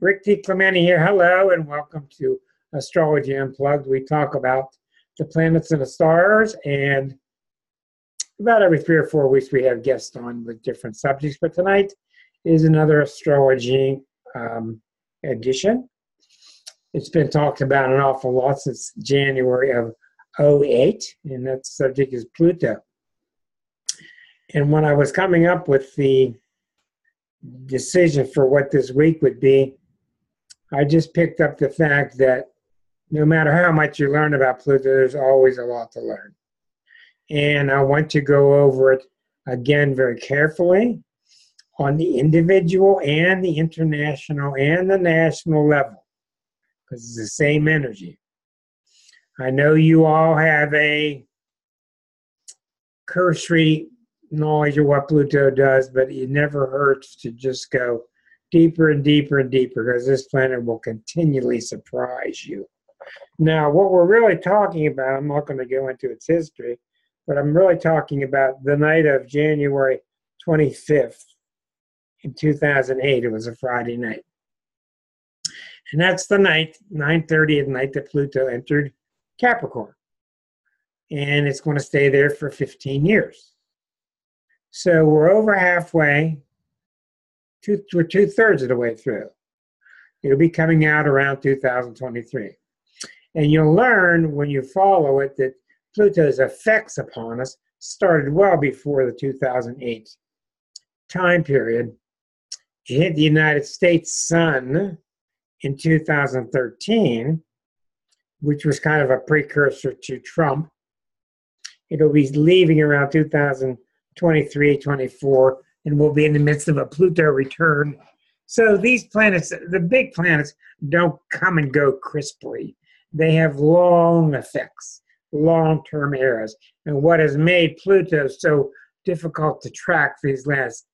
Rick DiClemente here. Hello and welcome to Astrology Unplugged. We talk about the planets and the stars, and about every 3 or 4 weeks we have guests on with different subjects. But tonight is another astrology edition. It's been talked about an awful lot since January of 2008, and that subject is Pluto. And when I was coming up with the decision for what this week would be, I just picked up the fact that no matter how much you learn about Pluto, there's always a lot to learn. And I want to go over it again very carefully on the individual and the international and the national level, because it's the same energy. I know you all have a cursory knowledge of what Pluto does, but it never hurts to just go deeper and deeper and deeper, because this planet will continually surprise you. Now, what we're really talking about, I'm not going to go into its history, but I'm really talking about the night of January 25th in 2008. It was a Friday night. And that's the night, 9:30 at night, that Pluto entered Capricorn. And it's going to stay there for 15 years. So we're over halfway. We're 2/3 of the way through. It'll be coming out around 2023. And you'll learn when you follow it that Pluto's effects upon us started well before the 2008 time period. It hit the United States sun in 2013, which was kind of a precursor to Trump. It'll be leaving around 2023, 24, and we'll be in the midst of a Pluto return. So these planets, the big planets, don't come and go crisply. They have long effects, long-term eras. And what has made Pluto so difficult to track these last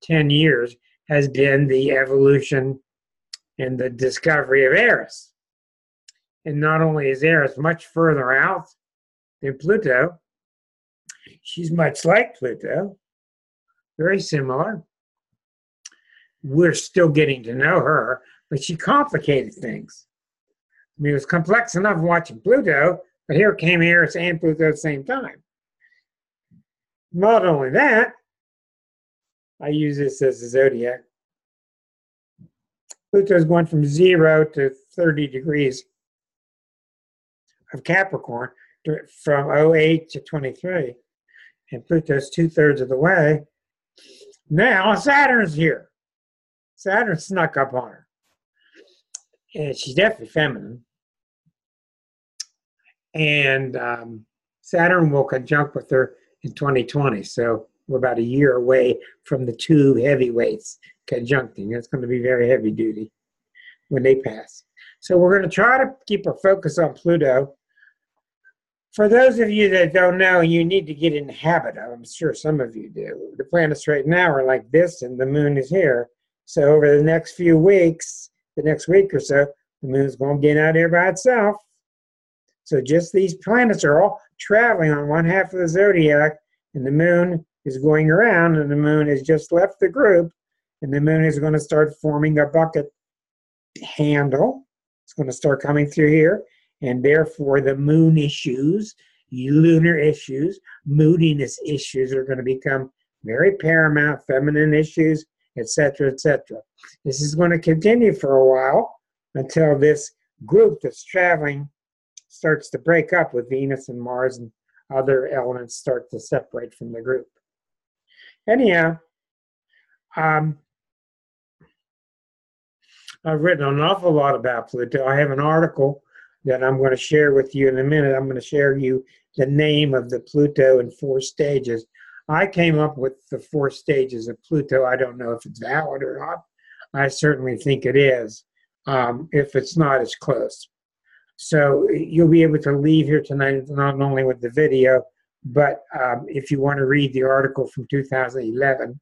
10 years has been the evolution and the discovery of Eris. And not only is Eris much further out than Pluto, she's much like Pluto, very similar. We're still getting to know her, but she complicated things. I mean, it was complex enough watching Pluto, but here came Eris and Pluto at the same time. Not only that, I use this as a zodiac. Pluto's going from 0 to 30 degrees of Capricorn from 08 to 23. And Pluto's 2/3 of the way. Now Saturn's here. Saturn snuck up on her. And she's definitely feminine. And Saturn will conjunct with her in 2020. So we're about a year away from the two heavyweights conjuncting. It's going to be very heavy duty when they pass. So we're going to try to keep our focus on Pluto. For those of you that don't know, you need to get in the habit of, I'm sure some of you do. The planets right now are like this, and the moon is here. So over the next few weeks, the next week or so, the moon's going to get out here by itself. So just these planets are all traveling on one half of the zodiac, and the moon is going around, and the moon has just left the group, and the moon is going to start forming a bucket handle. It's going to start coming through here. And therefore, the moon issues, lunar issues, moodiness issues are going to become very paramount, feminine issues, etc., etc. This is going to continue for a while until this group that's traveling starts to break up with Venus and Mars, and other elements start to separate from the group. Anyhow, I've written an awful lot about Pluto. I have an article that I'm going to share with you in a minute. I'm going to share you the name of the Pluto in 4 stages. I came up with the 4 stages of Pluto. I don't know if it's valid or not. I certainly think it is. If it's not, it's close. So you'll be able to leave here tonight not only with the video, but if you want to read the article from 2011,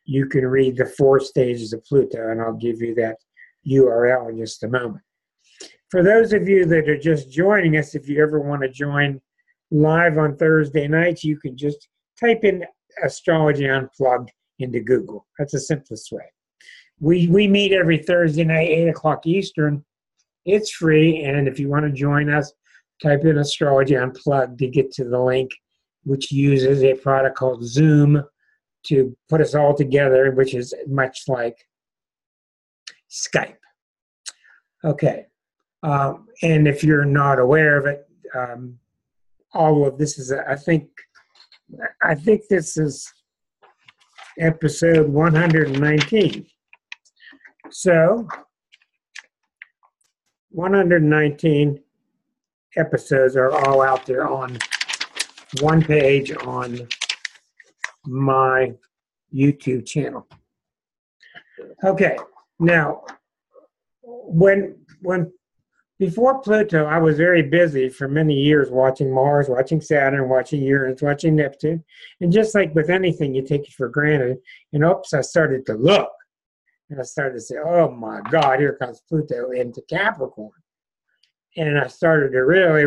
you can read the 4 stages of Pluto, and I'll give you that URL in just a moment. For those of you that are just joining us, if you ever want to join live on Thursday nights, you can just type in Astrology Unplugged into Google. That's the simplest way. We meet every Thursday night, 8 o'clock Eastern. It's free, and if you want to join us, type in Astrology Unplugged to get to the link, which uses a product called Zoom to put us all together, which is much like Skype. Okay. And if you're not aware of it, all of this is, I think this is episode 119. So, 119 episodes are all out there on one page on my YouTube channel. Okay, now, before Pluto, I was very busy for many years watching Mars, watching Saturn, watching Uranus, watching Neptune. And just like with anything, you take it for granted. And oops, I started to look. And I started to say, oh my God, here comes Pluto into Capricorn. And I started to really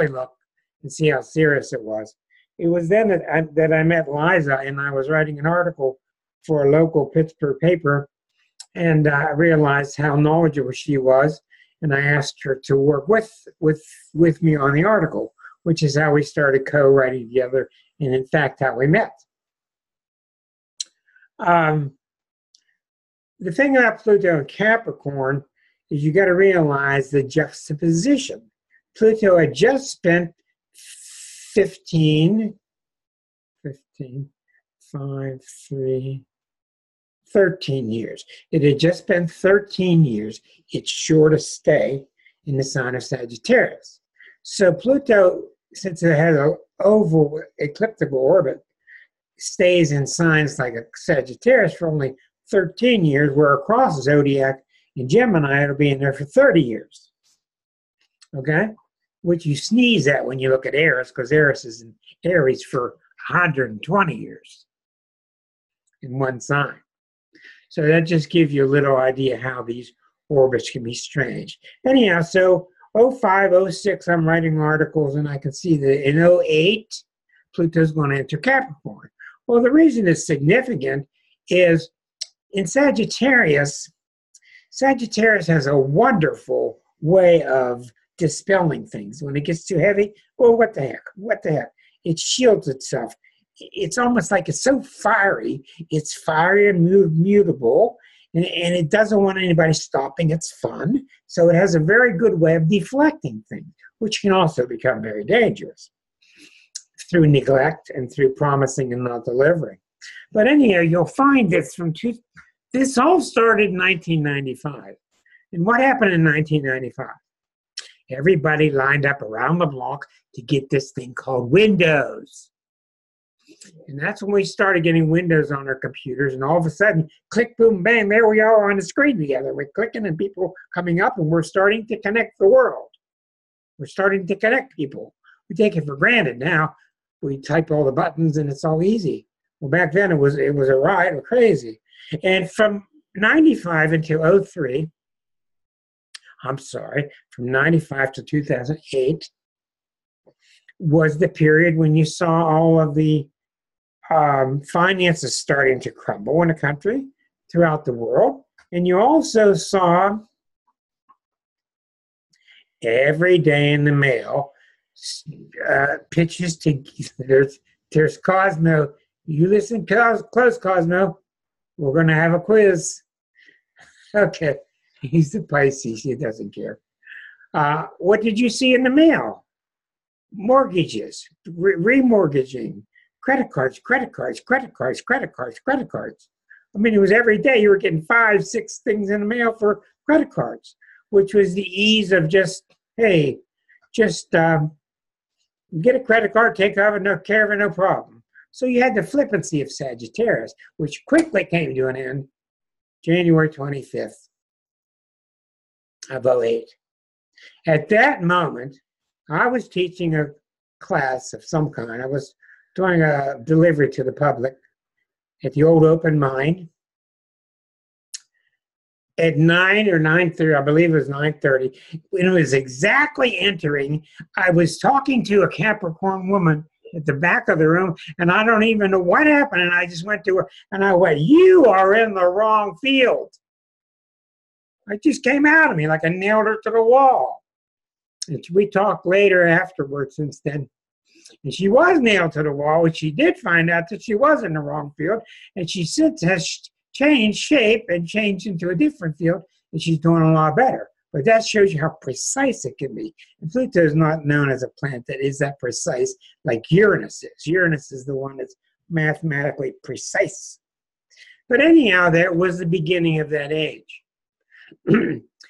look and see how serious it was. It was then that I met Liza, and I was writing an article for a local Pittsburgh paper. And I realized how knowledgeable she was. And I asked her to work with me on the article, which is how we started co-writing together, and in fact, how we met. The thing about Pluto and Capricorn is you got to realize the juxtaposition. Pluto had just spent 13 years. It had just been 13 years, its shortest stay in the sign of Sagittarius. So Pluto, since it has an oval ecliptical orbit, stays in signs like a Sagittarius for only 13 years, where across the zodiac in Gemini, it'll be in there for 30 years. Okay? Which you sneeze at when you look at Eris, because Eris is in Aries for 120 years in one sign. So that just gives you a little idea how these orbits can be strange. Anyhow, so 05, 06, I'm writing articles, and I can see that in 08, Pluto's going to enter Capricorn. Well, the reason it's significant is in Sagittarius has a wonderful way of dispelling things. When it gets too heavy, well, what the heck? It shields itself. It's almost like it's so fiery. It's fiery and mutable, and it doesn't want anybody stopping its fun. So it has a very good way of deflecting things, which can also become very dangerous through neglect and through promising and not delivering. But anyhow, you'll find this this all started in 1995. And what happened in 1995? Everybody lined up around the block to get this thing called Windows. And that's when we started getting Windows on our computers, and all of a sudden, click, boom, bang, there we are on the screen together. We're clicking and people coming up, and we're starting to connect the world. We're starting to connect people. We take it for granted now. We type all the buttons and it's all easy. Well, back then it was a ride or crazy. And from 95 until 03, from 95 to 2008 was the period when you saw all of the finances starting to crumble in the country, throughout the world. And you also saw every day in the mail pitches to, there's Cosmo. You listen close, Cosmo. We're going to have a quiz. Okay. He's the Pisces. He doesn't care. What did you see in the mail? Mortgages, remortgaging, credit cards. I mean, it was every day you were getting 5, 6 things in the mail for credit cards, which was the ease of just, hey, just get a credit card, take care of it, no problem. So you had the flippancy of Sagittarius, which quickly came to an end January 25th of 08. At that moment, I was teaching a class of some kind. I was doing a delivery to the public at the old Open Mind at 9 or 9:30, I believe it was 9:30. When it was exactly entering, I was talking to a Capricorn woman at the back of the room, and I don't even know what happened. And I just went to her, and I went, "You are in the wrong field." It just came out of me like I nailed her to the wall. And we talked later afterwards since then. And she was nailed to the wall, and she did find out that she was in the wrong field. And she since has changed shape and changed into a different field, and she's doing a lot better. But that shows you how precise it can be. And Pluto is not known as a planet that is that precise like Uranus is. Uranus is the one that's mathematically precise. But anyhow, that was the beginning of that age.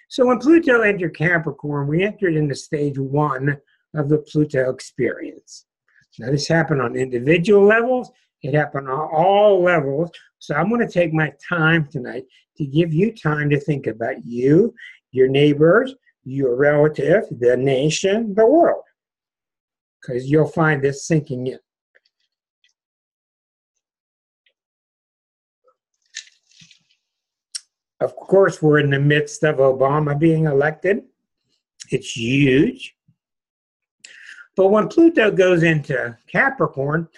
So when Pluto entered Capricorn, we entered into stage 1 of the Pluto experience. Now, this happened on individual levels. It happened on all levels. So I'm going to take my time tonight to give you time to think about you, your neighbors, your relative, the nation, the world. Because you'll find this sinking in. Of course, we're in the midst of Obama being elected. It's huge. But when Pluto goes into Capricorn,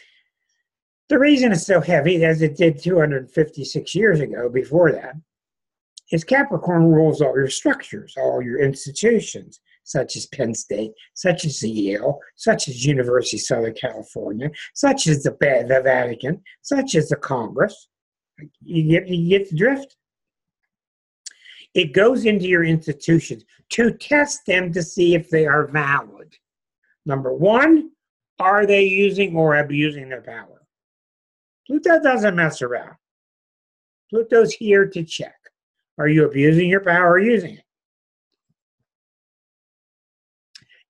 the reason it's so heavy, as it did 256 years ago before that, is Capricorn rules all your structures, all your institutions, such as Penn State, such as Yale, such as University of Southern California, such as the Vatican, such as the Congress. You get the drift? It goes into your institutions to test them to see if they are valid. Number 1, are they using or abusing their power? Pluto doesn't mess around. Pluto's here to check. Are you abusing your power or using it?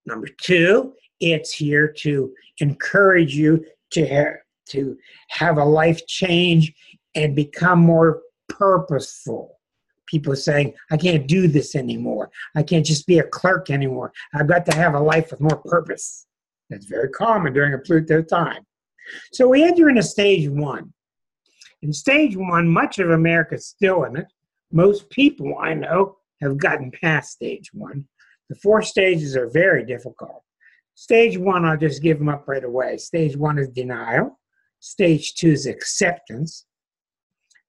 Number 2, it's here to encourage you to have a life change and become more purposeful. People saying, I can't do this anymore. I can't just be a clerk anymore. I've got to have a life with more purpose. That's very common during a Pluto time. So we enter into stage 1. In stage 1, much of America is still in it. Most people I know have gotten past stage 1. The 4 stages are very difficult. Stage 1, I'll just give them up right away. Stage 1 is denial. Stage 2 is acceptance.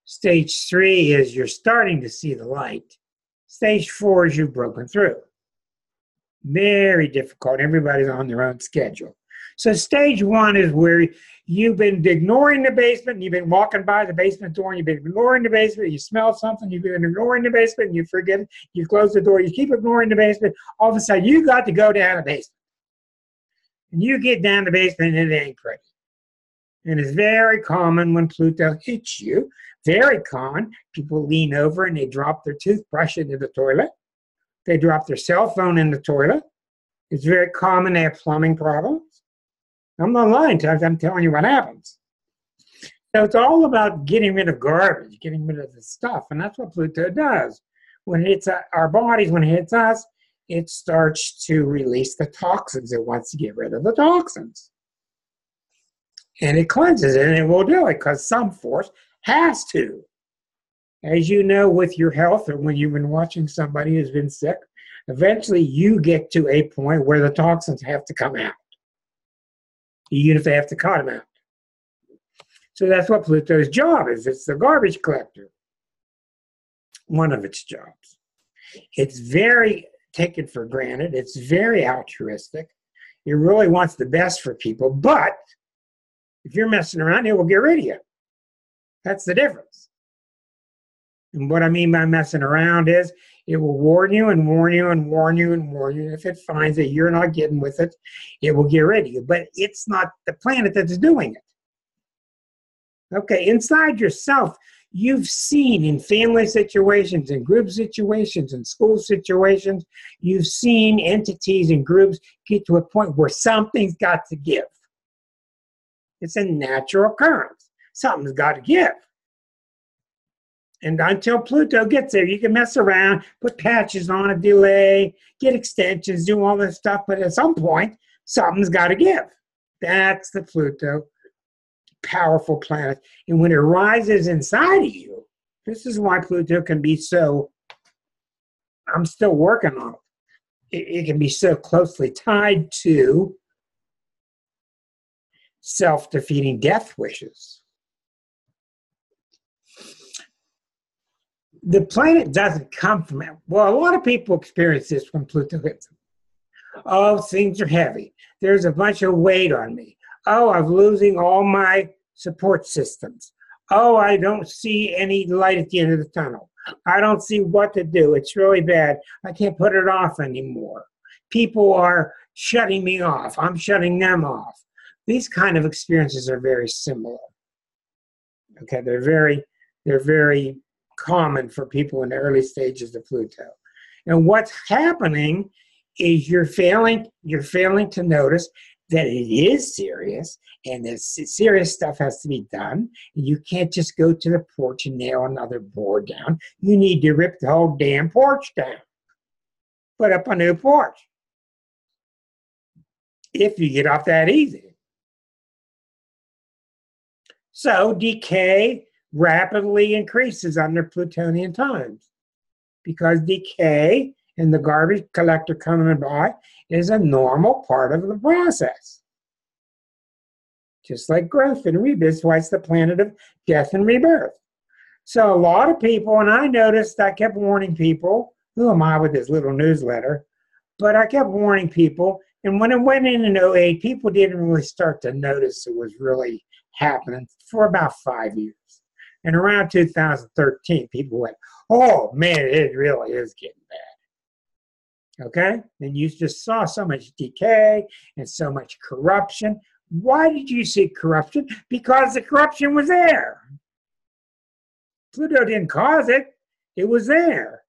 Stage 3 is you're starting to see the light. Stage 4 is you've broken through. Very difficult. Everybody's on their own schedule. So stage 1 is where you've been ignoring the basement, and you've been walking by the basement door, and you've been ignoring the basement, you smell something, you've been ignoring the basement, and you forget it, you close the door, you keep ignoring the basement, all of a sudden you got to go down the basement. And you get down the basement and it ain't pretty. And it's very common when Pluto hits you, very common, people lean over and they drop their toothbrush into the toilet. They drop their cell phone in the toilet. It's very common they have plumbing problems. I'm not lying, I'm telling you what happens. So it's all about getting rid of garbage, getting rid of the stuff, and that's what Pluto does. When it hits our bodies, when it hits us, it starts to release the toxins. It wants to get rid of the toxins. And it cleanses it, and it will do it because some force has to. As you know, with your health, or when you've been watching somebody who's been sick, eventually you get to a point where the toxins have to come out, even if they have to cut them out. So that's what Pluto's job is. It's the garbage collector. One of its jobs. It's very taken for granted. It's very altruistic. It really wants the best for people, but if you're messing around, it will get rid of you. That's the difference. And what I mean by messing around is it will warn you and warn you and warn you and warn you. If it finds that you're not getting with it, it will get rid of you. But it's not the planet that's doing it. Okay, inside yourself, you've seen in family situations, in group situations, in school situations, you've seen entities and groups get to a point where something's got to give. It's a natural occurrence. Something's got to give. And until Pluto gets there, you can mess around, put patches on a delay, get extensions, do all this stuff, but at some point, something's got to give. That's the Pluto powerful planet. And when it rises inside of you, this is why Pluto can be so, I'm still working on it. It can be so closely tied to self-defeating death wishes. The planet doesn't come from it. Well, a lot of people experience this when Pluto hits them. Oh, things are heavy. There's a bunch of weight on me. Oh, I'm losing all my support systems. Oh, I don't see any light at the end of the tunnel. I don't see what to do. It's really bad. I can't put it off anymore. People are shutting me off. I'm shutting them off. These kind of experiences are very similar. Okay, they're very common for people in the early stages of Pluto. And what's happening is you're failing to notice that it is serious, and this serious stuff has to be done. You can't just go to the porch and nail another board down. You need to rip the whole damn porch down. Put up a new porch. If you get off that easy. So decay rapidly increases under Plutonian times, because decay and the garbage collector coming by is a normal part of the process. Just like growth and rebirth. That's why it's the planet of death and rebirth. So a lot of people, and I noticed, I kept warning people, who am I with this little newsletter? But I kept warning people, and when it went in 08, people didn't really start to notice it was really happening for about 5 years. And around 2013, people went, oh man, it really is getting bad. Okay? And you just saw so much decay and so much corruption. Why did you see corruption? Because the corruption was there. Pluto didn't cause it. It was there.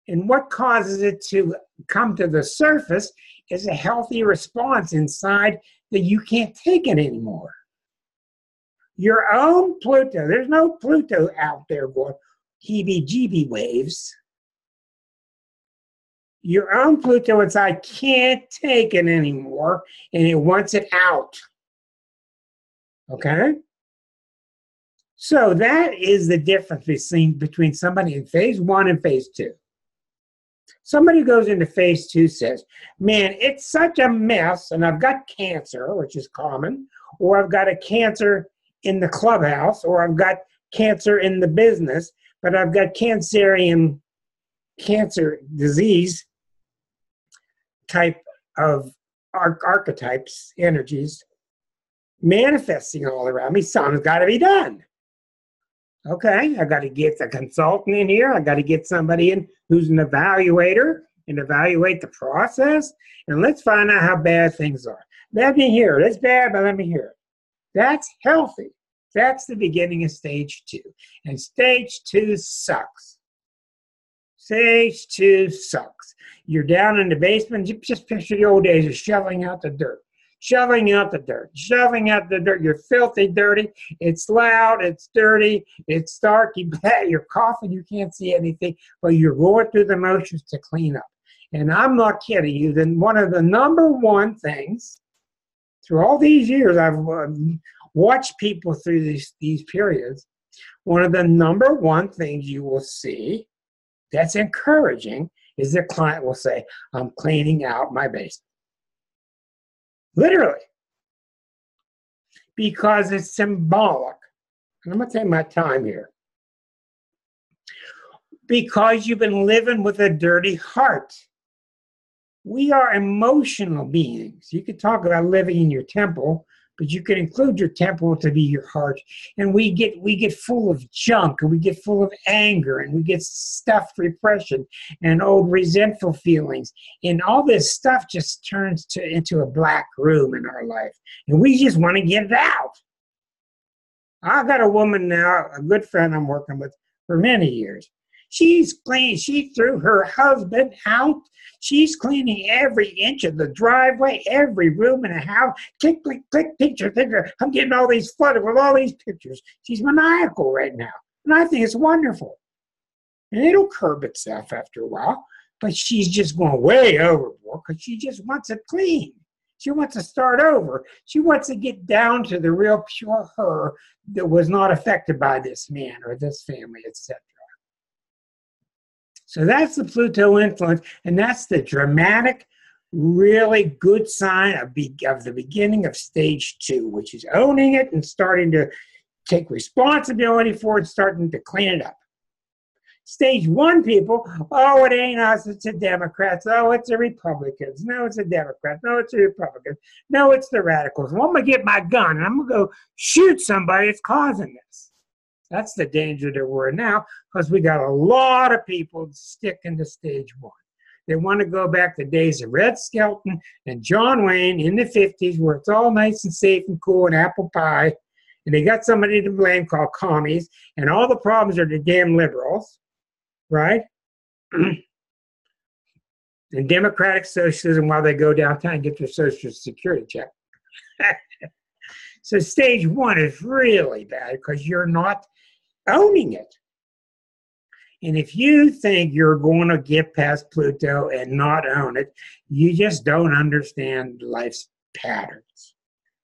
And what causes it to come to the surface is a healthy response inside that you can't take it anymore. Your own Pluto, there's no Pluto out there going heebie-jeebie waves. Your own Pluto inside can't take it anymore, and it wants it out. Okay? So that is the difference between somebody in phase 1 and phase 2. Somebody who goes into phase 2 says, man, it's such a mess, and I've got cancer, which is common, or I've got a cancer in the clubhouse, or I've got cancer in the business, but I've got cancer disease type of archetypes, energies, manifesting all around me. Something's got to be done. Okay, I got to get a consultant in here. I got to get somebody in who's an evaluator and evaluate the process. And let's find out how bad things are. Let me hear it. It's bad, but let me hear it. That's healthy. That's the beginning of stage 2. And stage 2 sucks. Stage 2 sucks. You're down in the basement. You just picture the old days of shoveling out the dirt. Shoveling out the dirt. Shoveling out the dirt. You're filthy dirty. It's loud. It's dirty. It's dark. You're coughing. You can't see anything. But you're going through the motions to clean up. And I'm not kidding you. Then one of the number one things, through all these years, I've watched people through these periods, one of the number one things you will see that's encouraging is the client will say, I'm cleaning out my basement. Literally. Because it's symbolic. And I'm going to take my time here. Because you've been living with a dirty heart. We are emotional beings. You could talk about living in your temple, but you can include your temple to be your heart. And we get full of junk, and we get full of anger, and we get stuffed repression and old resentful feelings. And all this stuff just turns into a black room in our life. And we just want to get it out. I've got a woman now, a good friend I'm working with for many years. She's clean. She threw her husband out. She's cleaning every inch of the driveway, every room in the house. Click, click, click, picture, picture. I'm getting all these flooded with all these pictures. She's maniacal right now. And I think it's wonderful. And it'll curb itself after a while. But she's just going way overboard because she just wants it clean. She wants to start over. She wants to get down to the real pure her that was not affected by this man or this family, etc. So that's the Pluto influence, and that's the dramatic really good sign of the beginning of stage 2, which is owning it and starting to take responsibility for it, starting to clean it up. Stage 1 people, oh, it ain't us, it's the Democrats. Oh, it's the Republicans. No, it's the Democrats. No, it's the Republicans. No, it's the radicals. Well, I'm going to get my gun and I'm going to go shoot somebody that's causing this. That's the danger that we're in now, because we got a lot of people sticking to stage 1. They want to go back to days of Red Skelton and John Wayne in the 50s, where it's all nice and safe and cool and apple pie, and they got somebody to blame called commies, and all the problems are the damn liberals, right? And democratic socialism while they go downtown and get their social security check. So stage 1 is really bad because you're not owning it. And if you think you're going to get past Pluto and not own it, you just don't understand life's patterns.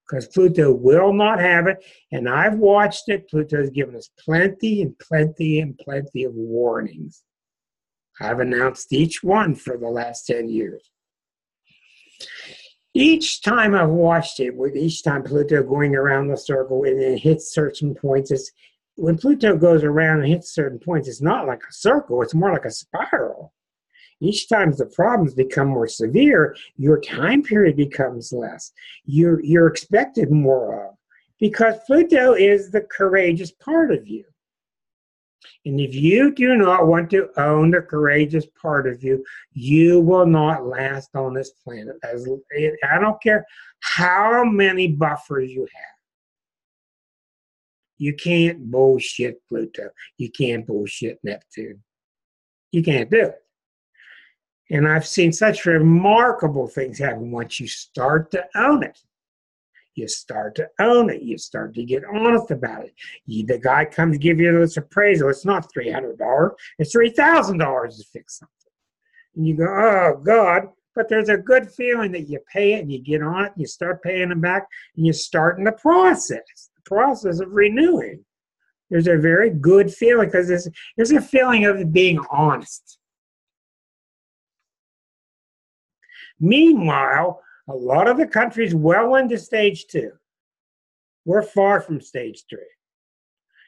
Because Pluto will not have it, and I've watched it. Pluto's given us plenty and plenty and plenty of warnings. I've announced each one for the last 10 years. Each time I've watched it, with each time Pluto going around the circle and it hits certain points, when Pluto goes around and hits certain points, it's not like a circle, it's more like a spiral. Each time the problems become more severe, your time period becomes less. You're expected more of, because Pluto is the courageous part of you. And if you do not want to own the courageous part of you, you will not last on this planet. I don't care how many buffers you have. You can't bullshit Pluto. You can't bullshit Neptune. You can't do it. And I've seen such remarkable things happen once you start to own it. You start to own it. You start to get honest about it. The guy comes to give you this appraisal. It's not $300. It's $3,000 to fix something. And you go, oh, God. But there's a good feeling that you pay it and you get on it and you start paying them back and you start in the process of renewing. There's a very good feeling because there's a feeling of being honest. Meanwhile, a lot of the countries well into stage 2. We're far from stage 3.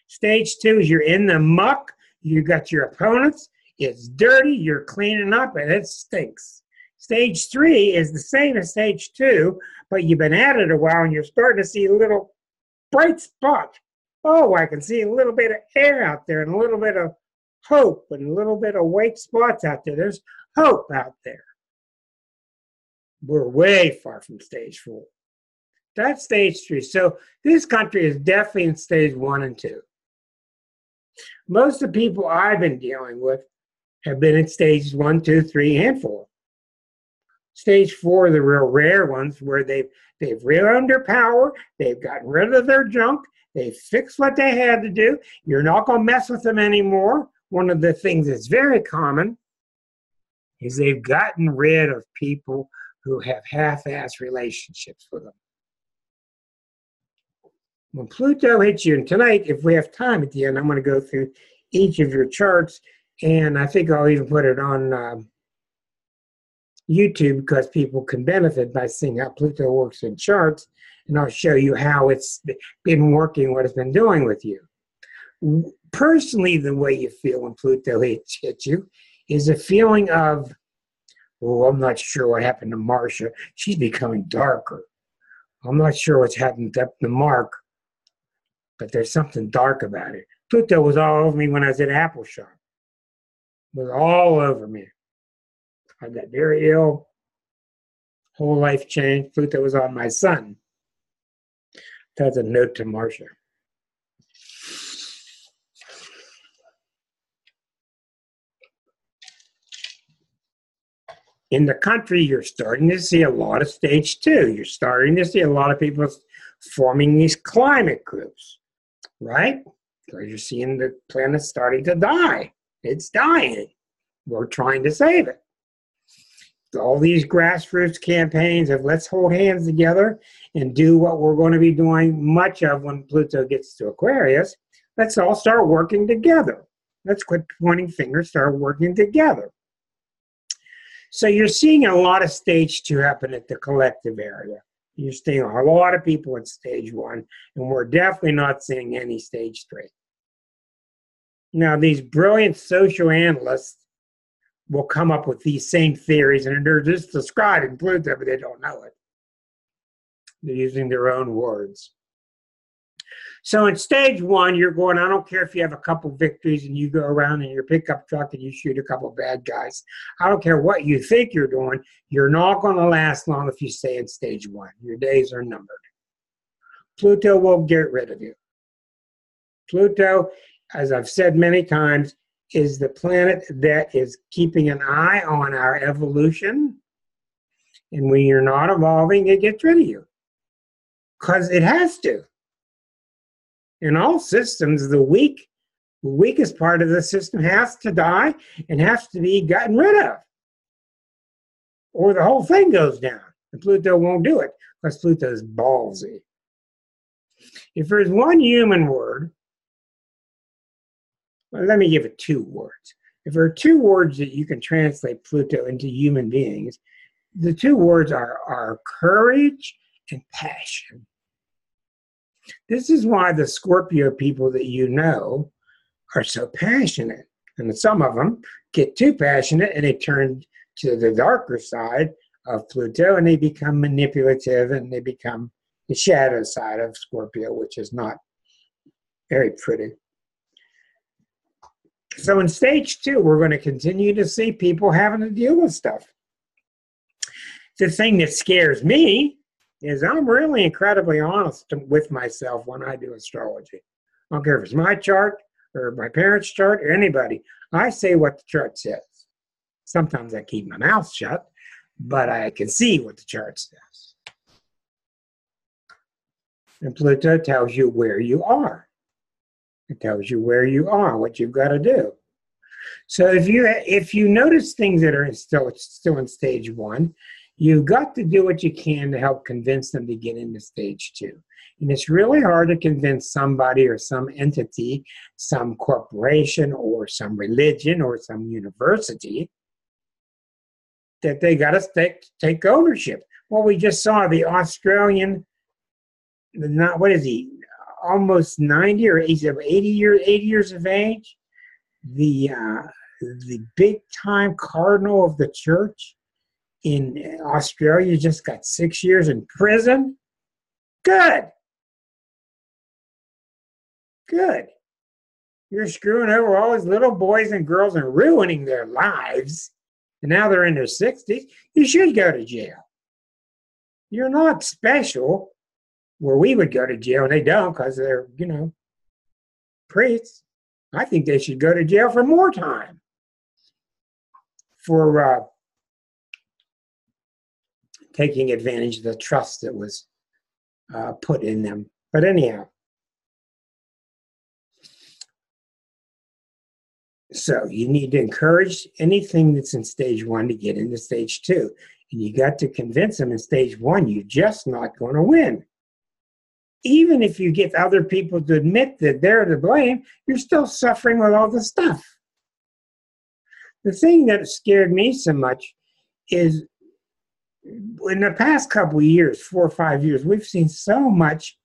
Stage 2 is you're in the muck, you got your opponents, it's dirty, you're cleaning up, and it stinks. Stage 3 is the same as stage 2, but you've been at it a while and you're starting to see a little bright spot. Oh, I can see a little bit of air out there and a little bit of hope and a little bit of white spots out there. There's hope out there. We're way far from stage 4. That's stage 3. So this country is definitely in stage 1 and 2. Most of the people I've been dealing with have been in stages 1, 2, 3, and 4. Stage 4 are the real rare ones where they've reowned their power, they've gotten rid of their junk, they've fixed what they had to do. You're not going to mess with them anymore. One of the things that's very common is they've gotten rid of people who have half-assed relationships with them. When Pluto hits you, and tonight, if we have time at the end, I'm going to go through each of your charts, and I think I'll even put it on YouTube because people can benefit by seeing how Pluto works in charts, and I'll show you how it's been working, what it's been doing with you. Personally, the way you feel when Pluto hits you is a feeling of, oh, I'm not sure what happened to Marcia. She's becoming darker. I'm not sure what's happened to Mark, but there's something dark about it. Pluto was all over me when I was at Apple Shop. It was all over me. I got very ill. Whole life changed. Pluto was on my son. That's a note to Marcia. In the country, you're starting to see a lot of stage 2. You're starting to see a lot of people forming these climate groups, right? Because you're seeing the planet starting to die. It's dying. We're trying to save it. All these grassroots campaigns of let's hold hands together and do what we're going to be doing much of when Pluto gets to Aquarius. Let's all start working together. Let's quit pointing fingers, start working together. So you're seeing a lot of stage 2 happen at the collective area. You're seeing a lot of people in stage 1, and we're definitely not seeing any stage 3. Now, these brilliant social analysts will come up with these same theories, and they're just describing Pluto, but they don't know it. They're using their own words. So in stage 1, you're going, I don't care if you have a couple victories and you go around in your pickup truck and you shoot a couple bad guys. I don't care what you think you're doing. You're not going to last long if you stay in stage 1. Your days are numbered. Pluto will get rid of you. Pluto, as I've said many times, is the planet that is keeping an eye on our evolution. And when you're not evolving, it gets rid of you. Because it has to. In all systems, the weakest part of the system has to die and has to be gotten rid of. Or the whole thing goes down. And Pluto won't do it because Pluto is ballsy. If there's one human word, well, let me give it 2 words. If there are 2 words that you can translate Pluto into human beings, the 2 words are courage and passion. This is why the Scorpio people that you know are so passionate. And some of them get too passionate and they turn to the darker side of Pluto and they become manipulative and they become the shadow side of Scorpio, which is not very pretty. So in stage 2, we're going to continue to see people having to deal with stuff. The thing that scares me is I'm really incredibly honest with myself when I do astrology. I don't care if it's my chart or my parents' chart or anybody. I say what the chart says. Sometimes I keep my mouth shut, but I can see what the chart says. And Pluto tells you where you are. It tells you where you are, what you've got to do. So if you notice things that are still in stage 1, you've got to do what you can to help convince them to get into stage 2. And it's really hard to convince somebody or some entity, some corporation or some religion or some university that they got to take ownership. Well, we just saw the Australian, what is he, almost 90 or 80 years of age, the big time cardinal of the church in Australia just got 6 years in prison. Good. You're screwing over all these little boys and girls and ruining their lives. And now they're in their 60s. You should go to jail. You're not special where we would go to jail and they don't because they're, priests. I think they should go to jail for more time for taking advantage of the trust that was put in them. But anyhow, so you need to encourage anything that's in stage 1 to get into stage 2. And you got to convince them in stage 1, you're just not going to win. Even if you get other people to admit that they're to blame, you're still suffering with all the stuff. The thing that scared me so much is in the past couple of years, 4 or 5 years, we've seen so much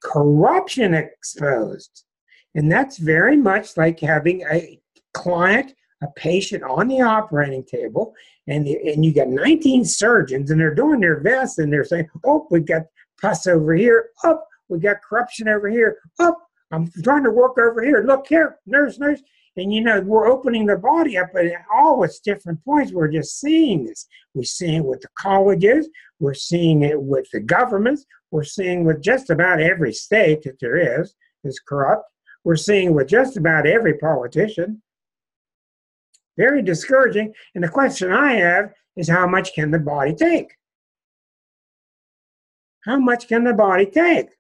corruption exposed. And that's very much like having a client, a patient on the operating table, and you got 19 surgeons, and they're doing their best, and they're saying, oh, we got pus over here. Oh, we got corruption over here. Oh, I'm trying to work over here. Look here, nurse. And, we're opening the body up at all its different points. We're just seeing this. We're seeing it with the colleges. We're seeing it with the governments. We're seeing with just about every state that there is corrupt. We're seeing with just about every politician. Very discouraging. And the question I have is, how much can the body take? How much can the body take?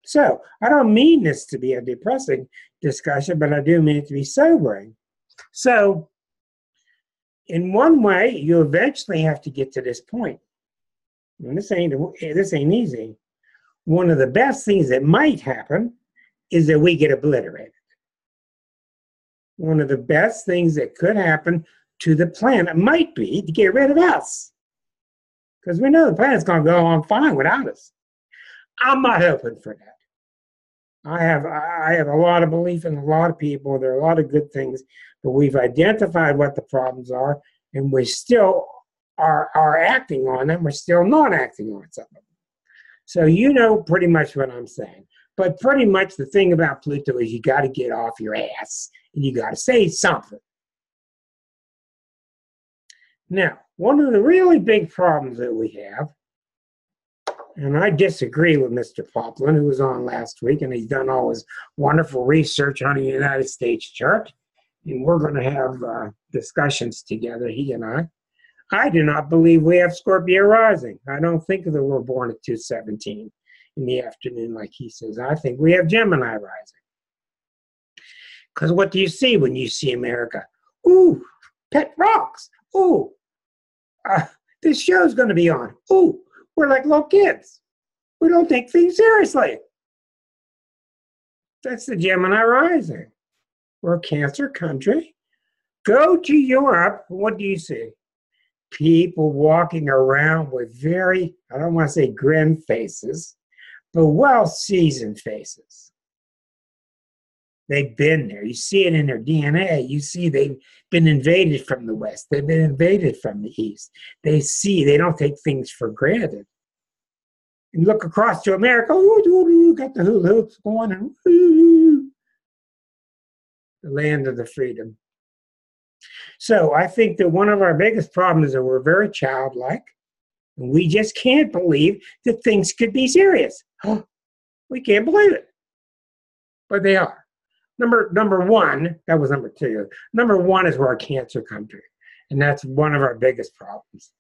So, I don't mean this to be a depressing discussion, but I do mean it to be sobering. So, in one way, you eventually have to get to this point. And this ain't easy. One of the best things that might happen is that we get obliterated. one of the best things that could happen to the planet might be to get rid of us. Because we know the planet's going to go on fine without us. I'm not hoping for that. I have a lot of belief in a lot of people. There are a lot of good things, but we've identified what the problems are, and we still are acting on them. We're still not acting on some of them. So you know pretty much what I'm saying. But pretty much the thing about Pluto is you got to get off your ass, and you got to say something. Now, one of the really big problems that we have, and I disagree with Mr. Poplin, who was on last week, and he's done all his wonderful research on the United States chart, and we're going to have discussions together, he and I. I do not believe we have Scorpio rising. I don't think that we're born at 2:17 in the afternoon like he says. I think we have Gemini rising. Because what do you see when you see America? Ooh, pet rocks. Ooh, this show's going to be on. Ooh, we're like little kids. We don't take things seriously. That's the Gemini rising. We're a Cancer country. Go to Europe. What do you see? People walking around with very, I don't want to say grim faces, but well-seasoned faces. They've been there. You see it in their DNA. You see they've been invaded from the West. They've been invaded from the East. They don't take things for granted. And look across to America. Ooh, got the hula hoops going. And ooh, the land of the freedom. So I think that one of our biggest problems is that we're very childlike. And we just can't believe that things could be serious. We can't believe it. But they are. Number one, that was number two. Number one is we're a Cancer country. And that's one of our biggest problems.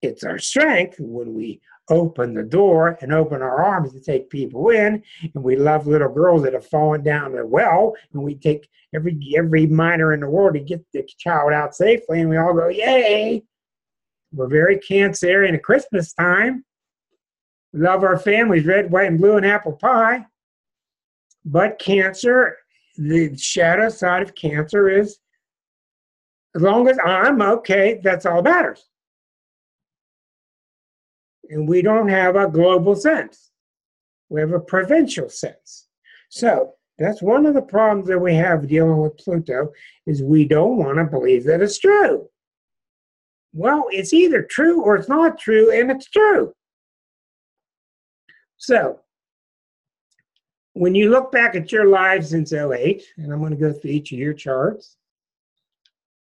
It's our strength when we open the door and open our arms to take people in, and we love little girls that have fallen down the well, and we take every miner in the world to get the child out safely, and we all go, yay! We're very Cancerian at Christmas time. We love our families, red, white, and blue, and apple pie. But Cancer, the shadow side of Cancer is, as long as I'm okay, that's all that matters. And we don't have a global sense. We have a provincial sense. So that's one of the problems that we have dealing with Pluto, is we don't want to believe that it's true. Well, it's either true or it's not true, and it's true. So when you look back at your lives since 2008, and I'm going to go through each of your charts,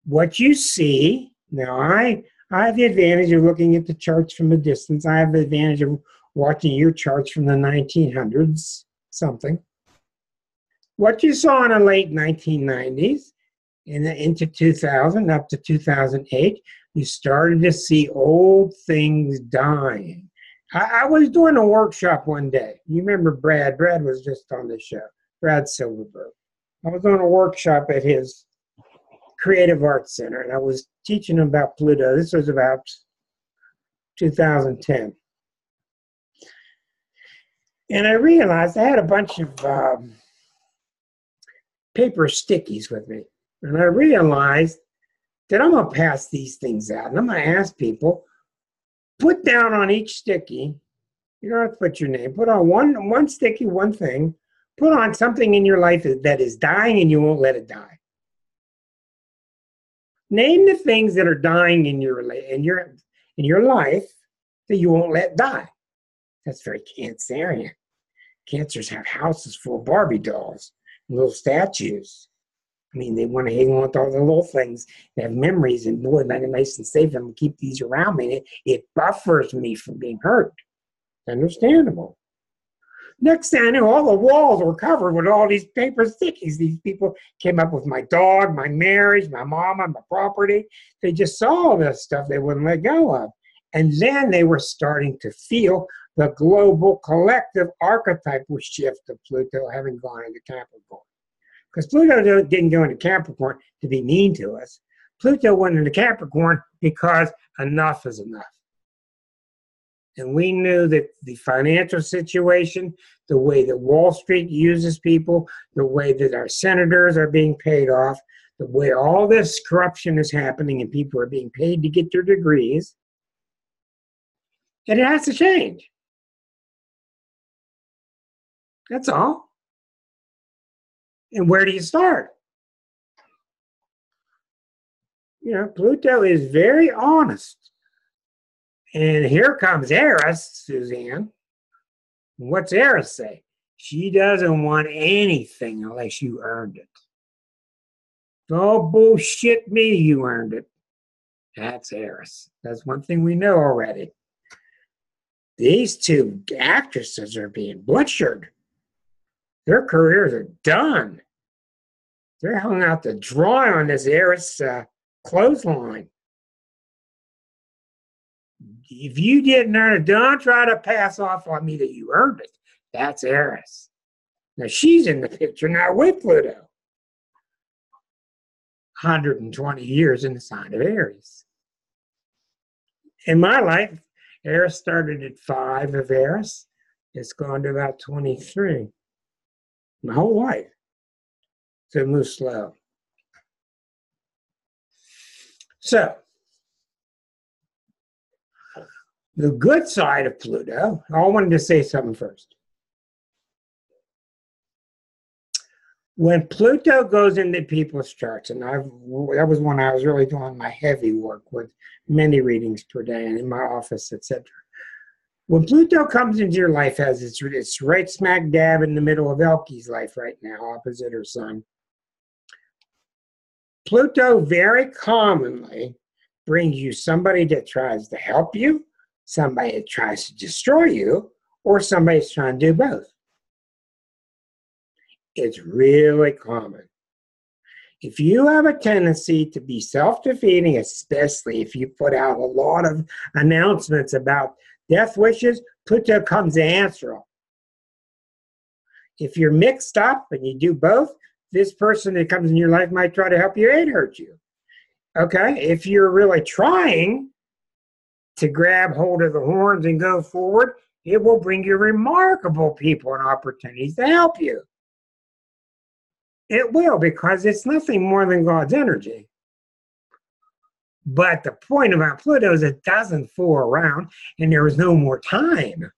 what you see, now I have the advantage of looking at the charts from a distance. I have the advantage of watching your charts from the 1900s, something. What you saw in the late 1990s into 2000, up to 2008, you started to see old things dying. I was doing a workshop one day. You remember Brad? Brad was just on the show. Brad Silverberg. I was on a workshop at his Creative Arts Center, and I was teaching him about Pluto. This was about 2010. And I realized I had a bunch of paper stickies with me. And I realized that I'm going to pass these things out. And I'm going to ask people, put down on each sticky, you don't have to put your name, put on one sticky, one thing, put on something in your life that is dying and you won't let it die. Name the things that are dying in your life that you won't let die. That's very Cancerian. Cancers have houses full of Barbie dolls, little statues. I mean, they want to hang on to all the little things. They have memories, and boy, they're nice and safe. I'm going to keep these around me. It buffers me from being hurt. Understandable. Next thing I knew, all the walls were covered with all these paper stickies. These people came up with my dog, my marriage, my mama, my property. They just saw all this stuff they wouldn't let go of. And then they were starting to feel the global collective archetypal shift of Pluto having gone into Capricorn. Because Pluto didn't go into Capricorn to be mean to us. Pluto went into Capricorn because enough is enough. And we knew that the financial situation, the way that Wall Street uses people, the way that our senators are being paid off, the way all this corruption is happening and people are being paid to get their degrees, and it has to change. That's all. And where do you start? You know, Pluto is very honest. And here comes Eris, Suzanne. What's Eris say? She doesn't want anything unless you earned it. Oh, bullshit me, you earned it. That's Eris. That's one thing we know already. These two actresses are being butchered. Their careers are done. They're hung out to dry on this Eris clothesline. If you didn't earn it, don't try to pass off on me that you earned it. That's Eris. Now she's in the picture now with Pluto. 120 years in the sign of Aries. In my life, Eris started at 5 of Eris. It's gone to about 23. My whole life. So it moves slow. So, the good side of Pluto, I wanted to say something first. When Pluto goes into people's charts, and that was when I was really doing my heavy work with many readings per day and in my office, etc. When Pluto comes into your life, as it's right smack dab in the middle of Elke's life right now, opposite her sun. Pluto very commonly brings you somebody that tries to help you, somebody that tries to destroy you, or somebody's trying to do both. It's really common. If you have a tendency to be self-defeating, especially if you put out a lot of announcements about death wishes, Pluto comes to answer them. If you're mixed up and you do both, this person that comes in your life might try to help you and hurt you. Okay? If you're really trying to grab hold of the horns and go forward, it will bring you remarkable people and opportunities to help you. It will, because it's nothing more than God's energy. But the point about Pluto is it doesn't fool around, and there is no more time.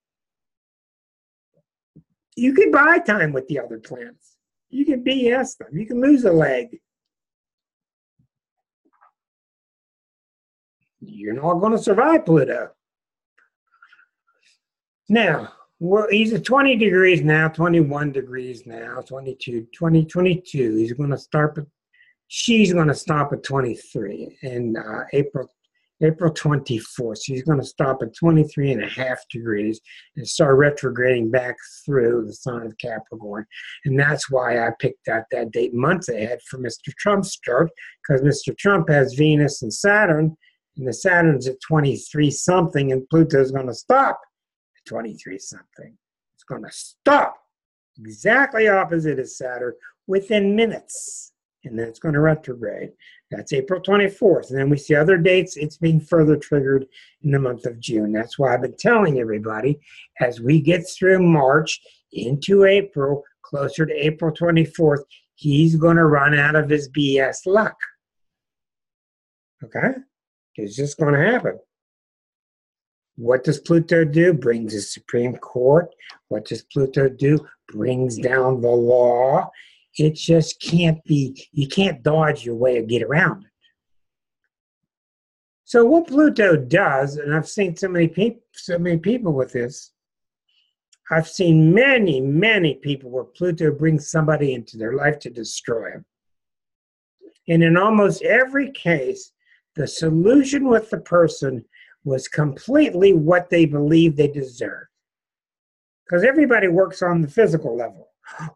You can buy time with the other planets. You can BS them. You can lose a leg. You're not going to survive Pluto. Now, he's at 20 degrees now, 21 degrees now, 22, 20, 22. He's going to start, she's going to stop at 23 in April 24th. She's going to stop at 23 and a half degrees and start retrograding back through the sign of Capricorn. And that's why I picked out that date months ahead for Mr. Trump's chart, because Mr. Trump has Venus and Saturn, and the Saturn's at 23 something, and Pluto's going to stop 23 something. It's going to stop exactly opposite of Saturn within minutes, and then it's going to retrograde. That's April 24th. And then we see other dates. It's being further triggered in the month of June. That's why I've been telling everybody, as we get through March into April, closer to April 24th, he's going to run out of his BS luck. Okay? It's just going to happen. What does Pluto do? Brings the Supreme Court. What does Pluto do? Brings down the law. It just can't be, you can't dodge your way or get around it. So what Pluto does, and I've seen so many people with this, I've seen many people where Pluto brings somebody into their life to destroy them. And in almost every case, the solution with the person was completely what they believed they deserved. Because everybody works on the physical level.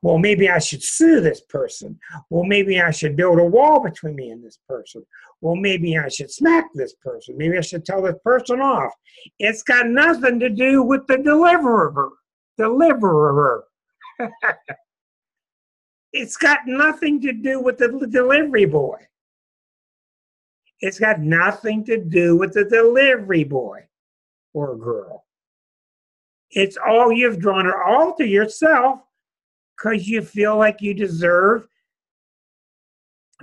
Well, maybe I should sue this person. Well, maybe I should build a wall between me and this person. Well, maybe I should smack this person. Maybe I should tell this person off. It's got nothing to do with the deliverer. It's got nothing to do with the delivery boy. It's got nothing to do with the delivery boy or girl. It's all you've drawn it all to yourself because you feel like you deserve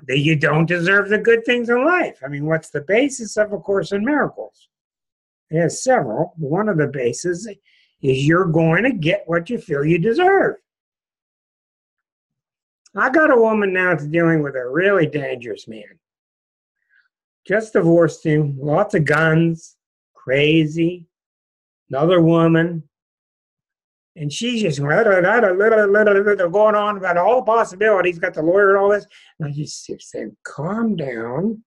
that you don't deserve the good things in life. I mean, what's the basis of A Course in Miracles? It has several. One of the bases is you're going to get what you feel you deserve. I got a woman now that's dealing with a really dangerous man. Just divorced him, lots of guns, crazy, another woman. And she's just going on about all the possibilities, got the lawyer and all this. And I just said, calm down.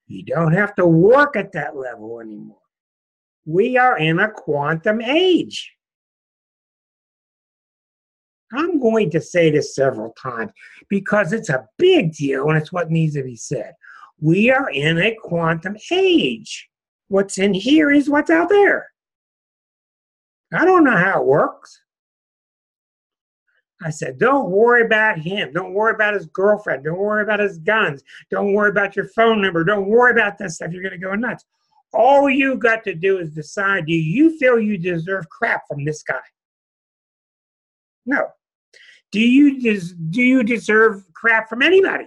You don't have to work at that level anymore. We are in a quantum age. I'm going to say this several times because it's a big deal and it's what needs to be said. We are in a quantum age. What's in here is what's out there. I don't know how it works. I said, don't worry about him. Don't worry about his girlfriend. Don't worry about his guns. Don't worry about your phone number. Don't worry about that stuff. You're going to go nuts. All you got to do is decide, do you feel you deserve crap from this guy? No. Do you deserve crap from anybody?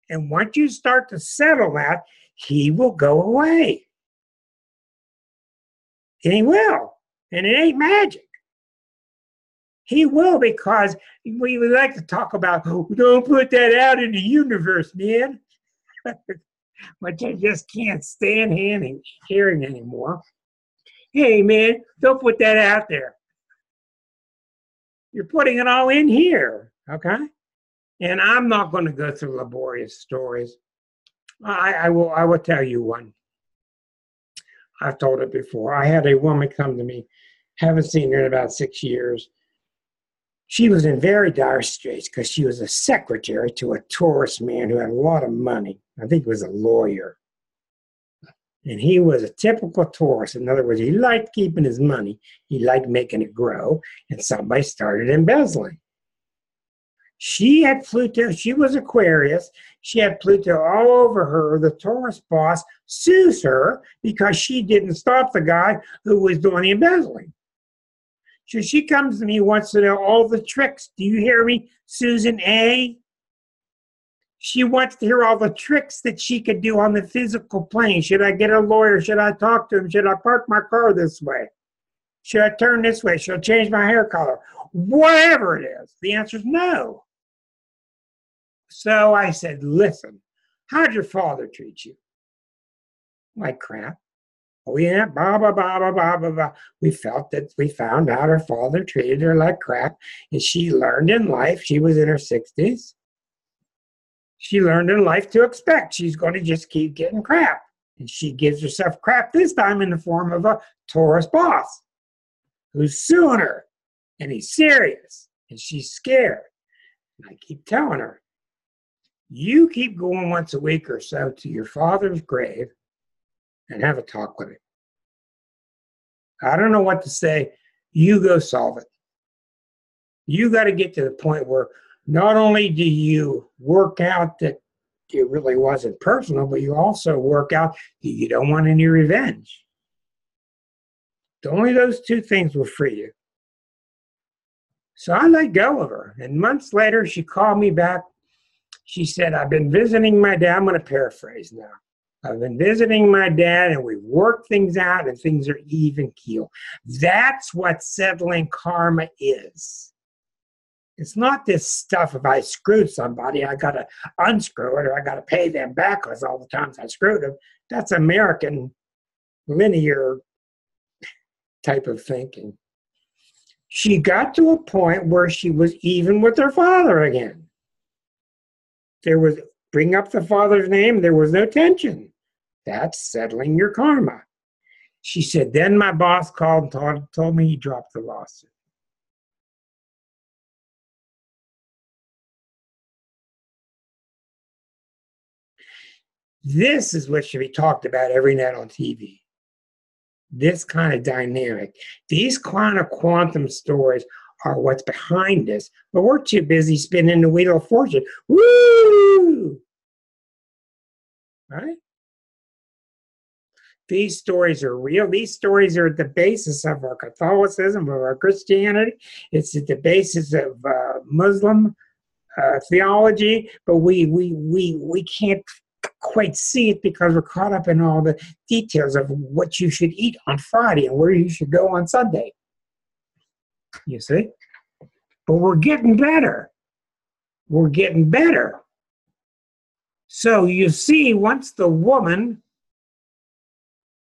And once you start to settle that, he will go away. And he will. And it ain't magic. He will, because we like to talk about, oh, don't put that out in the universe, man. Which I just can't stand hearing anymore. Hey, man, don't put that out there. You're putting it all in here, okay? And I'm not going to go through laborious stories. I will tell you one. I've told it before. I had a woman come to me, haven't seen her in about 6 years. She was in very dire straits because she was a secretary to a Taurus man who had a lot of money. I think he was a lawyer. And he was a typical Taurus. In other words, he liked keeping his money. He liked making it grow. And somebody started embezzling. She had Pluto. She was Aquarius. She had Pluto all over her. The Taurus boss sues her because she didn't stop the guy who was doing the embezzling. So she comes to me, wants to know all the tricks. Do you hear me, Susan A? She wants to hear all the tricks that she could do on the physical plane. Should I get a lawyer? Should I talk to him? Should I park my car this way? Should I turn this way? Should I change my hair color? Whatever it is. The answer is no. So I said, listen, how'd your father treat you? Like crap. Oh yeah, blah, blah, blah, blah, blah, blah, blah. We found out her father treated her like crap, and she learned in life, she was in her 60s, she learned in life to expect she's going to just keep getting crap. And she gives herself crap this time in the form of a Taurus boss who's suing her, and he's serious, and she's scared. And I keep telling her, you keep going once a week or so to your father's grave and have a talk with him. I don't know what to say. You go solve it. You got to get to the point where not only do you work out that it really wasn't personal, but you also work out that you don't want any revenge. Only those two things will free you. So I let go of her. And months later, she called me back. She said, I've been visiting my dad. I'm going to paraphrase now. I've been visiting my dad, and we've worked things out, and things are even keel. That's what settling karma is. It's not this stuff, if I screwed somebody, I got to unscrew it, or I got to pay them back because all the times I screwed them. That's American linear type of thinking. She got to a point where she was even with her father again. There was, bring up the father's name, there was no tension. That's settling your karma. She said, then my boss called and told me he dropped the lawsuit. This is what should be talked about every night on TV. This kind of dynamic. These kind of quantum stories are what's behind this, but we're too busy spinning the wheel of fortune. Woo! Right? These stories are real. These stories are at the basis of our Catholicism, of our Christianity. It's at the basis of Muslim theology, but we can't quite see it because we're caught up in all the details of what you should eat on Friday and where you should go on Sunday. You see? But we're getting better. We're getting better. So you see, once the woman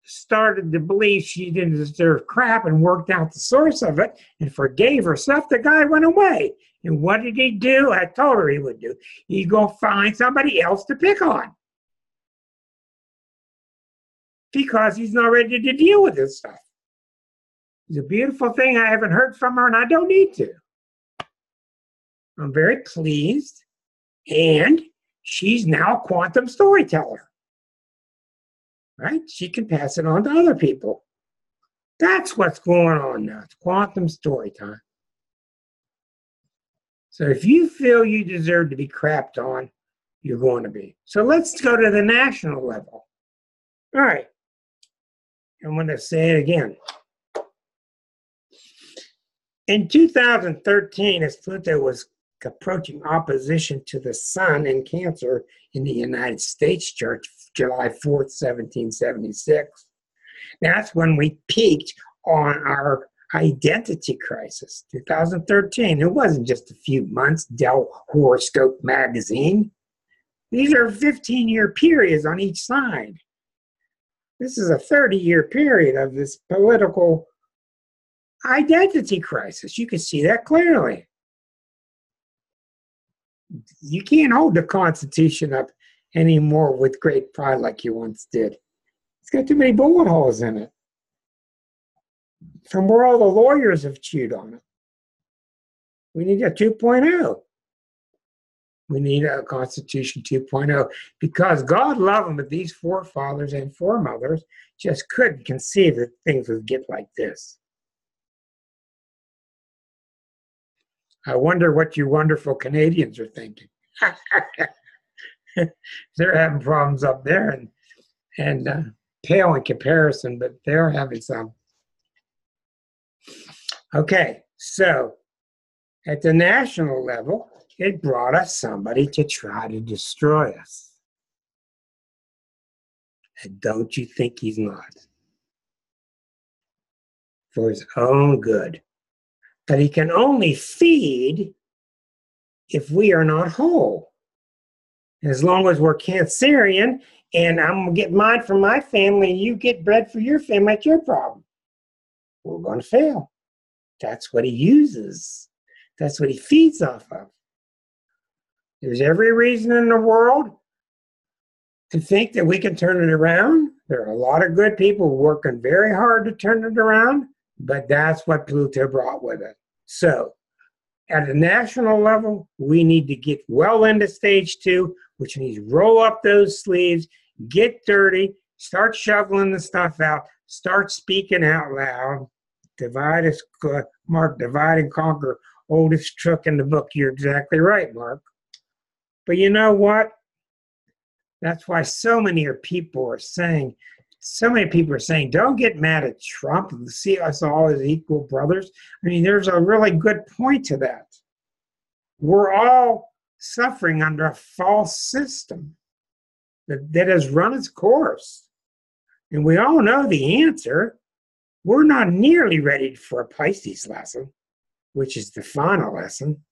started to believe she didn't deserve crap and worked out the source of it and forgave herself, the guy went away. And what did he do? I told her he would do. He'd go find somebody else to pick on because he's not ready to deal with this stuff. It's a beautiful thing. I haven't heard from her, and I don't need to. I'm very pleased, and she's now a quantum storyteller. Right? She can pass it on to other people. That's what's going on now. It's quantum story time. So if you feel you deserve to be crapped on, you're going to be. So let's go to the national level. All right. I'm going to say it again. In 2013, as Pluto was approaching opposition to the sun in Cancer in the United States Church, July 4th, 1776, that's when we peaked on our identity crisis. 2013, it wasn't just a few months, Dell Horoscope magazine. These are 15-year periods on each side. This is a 30-year period of this political identity crisis. You can see that clearly. You can't hold the Constitution up anymore with great pride like you once did. It's got too many bullet holes in it. From where all the lawyers have chewed on it. We need a 2.0. We need a Constitution 2.0 because God loved them, but these forefathers and foremothers just couldn't conceive that things would get like this. I wonder what you wonderful Canadians are thinking. They're having problems up there and pale in comparison, but they're having some. Okay, so at the national level, it brought us somebody to try to destroy us. And don't you think he's not? For his own good. But he can only feed if we are not whole. As long as we're Cancerian and I'm going to get mine from my family and you get bread for your family, that's your problem. We're going to fail. That's what he uses. That's what he feeds off of. There's every reason in the world to think that we can turn it around. There are a lot of good people working very hard to turn it around, but that's what Pluto brought with it. So, at a national level, we need to get well into stage 2, which means roll up those sleeves, get dirty, start shoveling the stuff out, start speaking out loud. Mark, divide and conquer, oldest trick in the book. You're exactly right, Mark. But you know what? That's why so many people are saying, don't get mad at Trump and see us all as equal brothers. I mean, there's a really good point to that. We're all suffering under a false system that has run its course. And we all know the answer. We're not nearly ready for a Pisces lesson, which is the final lesson.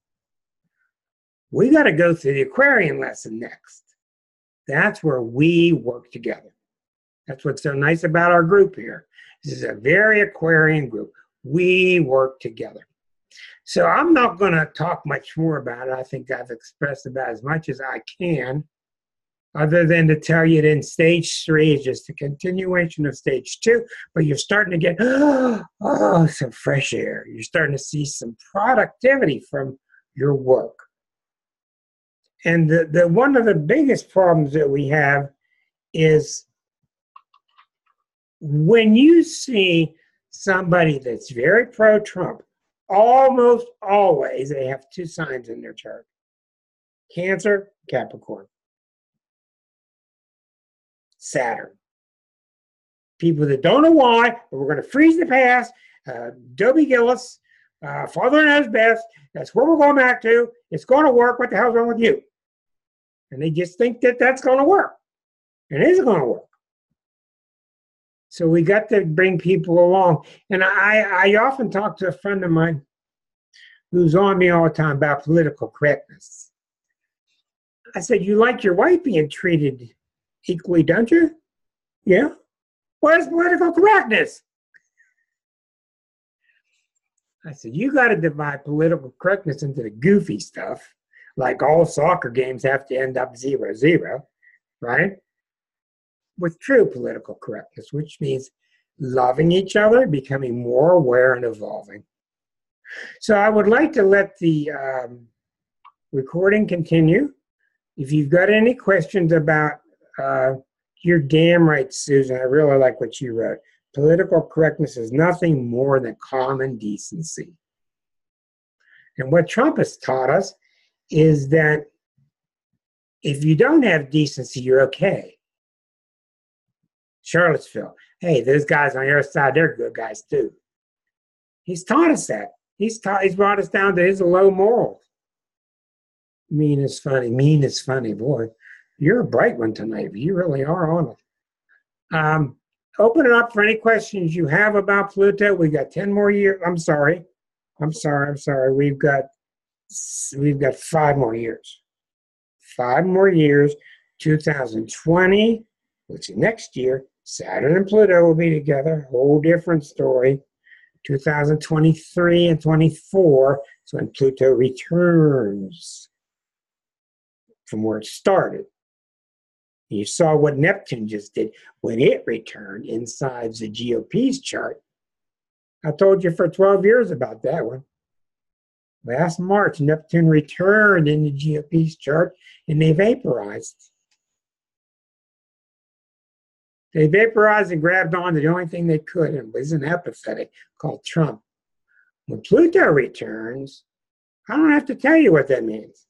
We got to go through the Aquarian lesson next. That's where we work together. That's what's so nice about our group here. This is a very Aquarian group. We work together. So I'm not going to talk much more about it. I think I've expressed about as much as I can, other than to tell you that in stage 3 is just a continuation of stage 2, but you're starting to get, some fresh air. You're starting to see some productivity from your work. And the one of the biggest problems that we have is when you see somebody that's very pro-Trump, almost always they have 2 signs in their chart. Cancer, Capricorn. Saturn. people that don't know why, but we're going to freeze the past. Dobie Gillis, Father knows best. That's where we're going back to. It's going to work. What the hell's wrong with you? And they just think that that's going to work. And it isn't going to work. So we got to bring people along. And I often talk to a friend of mine who's on me all the time about political correctness. I said, you like your wife being treated equally, don't you? Yeah. What is political correctness? I said, you got to divide political correctness into the goofy stuff, like all soccer games have to end up 0-0, right? With true political correctness, which means loving each other, becoming more aware and evolving. So I would like to let the recording continue. If you've got any questions about, you're damn right, Susan, I really like what you wrote. Political correctness is nothing more than common decency. And what Trump has taught us is that if you don't have decency, you're okay. Charlottesville, hey, those guys on your side, they're good guys too. He's taught us that. He's brought us down to his low morals. Mean is funny, boy. You're a bright one tonight. You really are on it. Open it up for any questions you have about Pluto. We got 10 more years. I'm sorry. We've got 5 more years. 5 more years. 2020, which is next year. Saturn and Pluto will be together. Whole different story. 2023 and 24 is when Pluto returns from where it started. You saw what Neptune just did when it returned inside the GOP's chart. I told you for 12 years about that one. Last March, Neptune returned in the GOP's chart and they vaporized. They vaporized and grabbed on to the only thing they could, and it was an apathetic called Trump. When Pluto returns, I don't have to tell you what that means.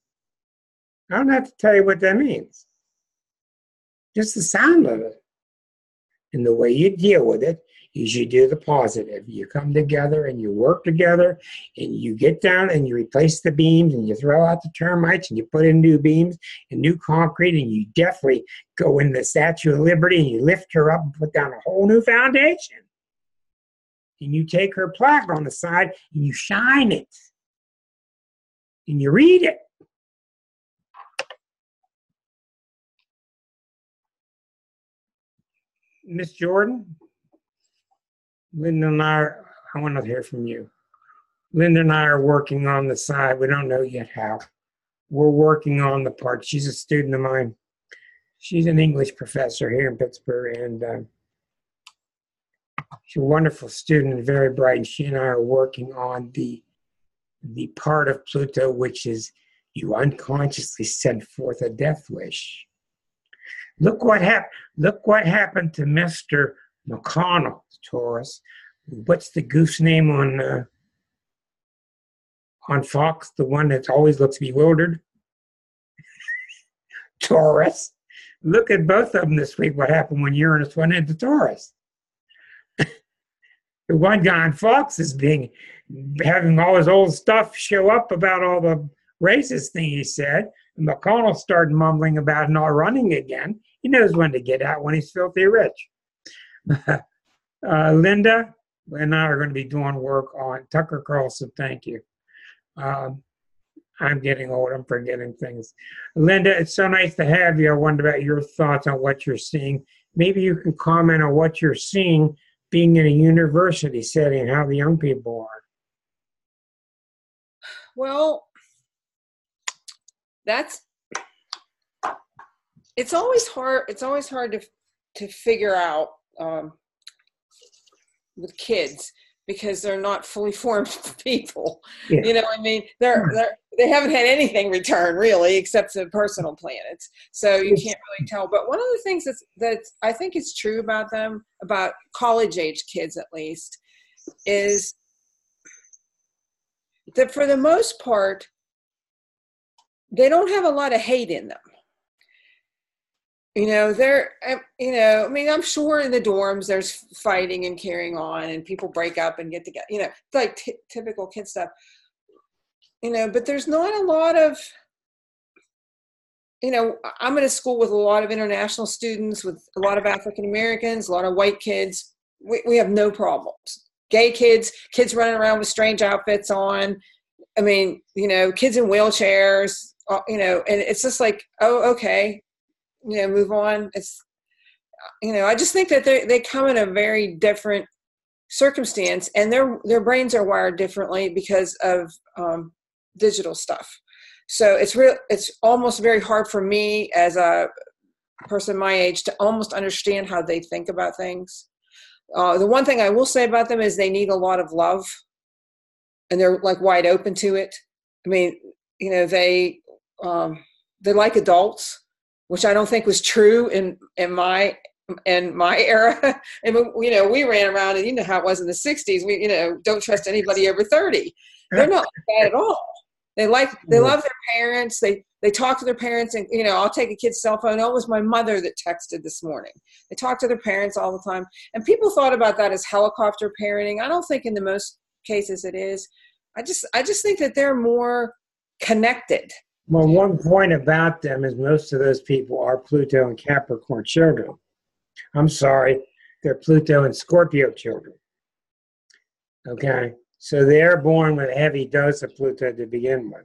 Just the sound of it. And the way you deal with it is you do the positive. You come together and you work together and you get down and you replace the beams and you throw out the termites and you put in new beams and new concrete and you definitely go in the Statue of Liberty and you lift her up and put down a whole new foundation. And you take her plaque on the side and you shine it and you read it. Miss Jordan, Linda and I want to hear from you. Linda and I are working on the side. We don't know yet how. We're working on the part. She's a student of mine. She's an English professor here in Pittsburgh, and she's a wonderful student and very bright. And she and I are working on the part of Pluto, which is you unconsciously send forth a death wish. Look what happened to Mr. McConnell, Taurus. What's the goose name on Fox? The one that always looks bewildered? Taurus. Look at both of them this week. What happened when Uranus went into Taurus? The one guy on Fox is having all his old stuff show up about all the racist thing he said. And McConnell started mumbling about not running again. He knows when to get out when he's filthy rich. Linda and I are going to be doing work on Tucker Carlson. Thank you. I'm getting old. I'm forgetting things. Linda, it's so nice to have you. I wonder about your thoughts on what you're seeing. Maybe you can comment on what you're seeing being in a university setting, how the young people are. Well, it's always hard. It's always hard to figure out with kids because they're not fully formed people. Yeah. You know what I mean? They haven't had anything return really, except the personal planets. So you can't really tell. But one of the things that I think is true about them, about college age kids at least, is that for the most part, they don't have a lot of hate in them. I mean, I'm sure in the dorms there's fighting and carrying on and people break up and get together, like typical kid stuff, but there's not a lot of, I'm at a school with a lot of international students, with a lot of African Americans, a lot of white kids. We have no problems. Gay kids running around with strange outfits on. I mean, kids in wheelchairs, and it's just like, oh, okay, move on. It's, I just think that they come in a very different circumstance, and their brains are wired differently because of digital stuff. So it's almost very hard for me as a person my age to almost understand how they think about things. The one thing I will say about them is they need a lot of love, and they're like wide open to it. I mean, they like adults, which I don't think was true in my era. And we ran around, and how it was in the 60s. We don't trust anybody over 30. They're not like that at all. They love their parents. They talk to their parents, and I'll take a kid's cell phone. Oh, it was my mother that texted this morning. They talk to their parents all the time, and people thought about that as helicopter parenting. I don't think in the most cases it is. I just think that they're more connected. Well, one point about them is most of those people are Pluto and Capricorn children. I'm sorry, they're Pluto and Scorpio children. Okay, so they're born with a heavy dose of Pluto to begin with.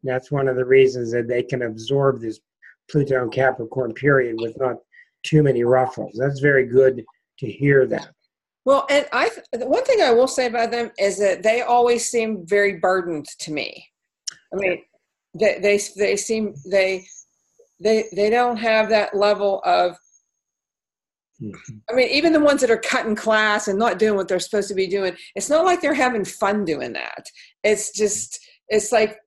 That's one of the reasons that they can absorb this Pluto and Capricorn period with not too many ruffles. That's very good to hear that. Well, and one thing I will say about them is that they always seem very burdened to me. I mean, they seem they don't have that level of. I mean, even the ones that are cutting class and not doing what they're supposed to be doing, it's not like they're having fun doing that. It's like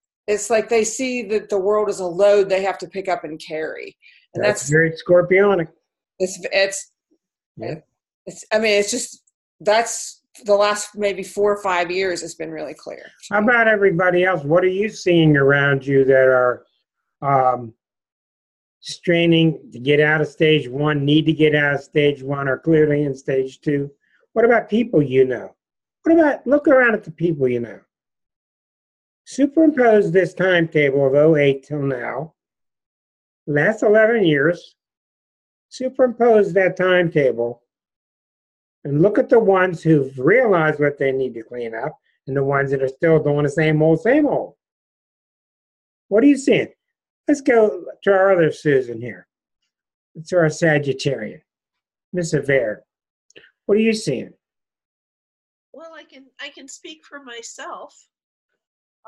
they see that the world is a load they have to pick up and carry, and that's very Scorpionic. That's the last maybe 4 or 5 years has been really clear. How about everybody else? What are you seeing around you that are straining to get out of stage 1, need to get out of stage 1, or clearly in stage 2? What about people you know? Look around at the people you know. Superimpose this timetable of 08 till now, last 11 years, superimpose that timetable, and look at the ones who've realized what they need to clean up and the ones that are still doing the same old, same old. What are you seeing? Let's go to our other Susan here. It's our Sagittarian, Miss Avere. What are you seeing? Well, I can speak for myself.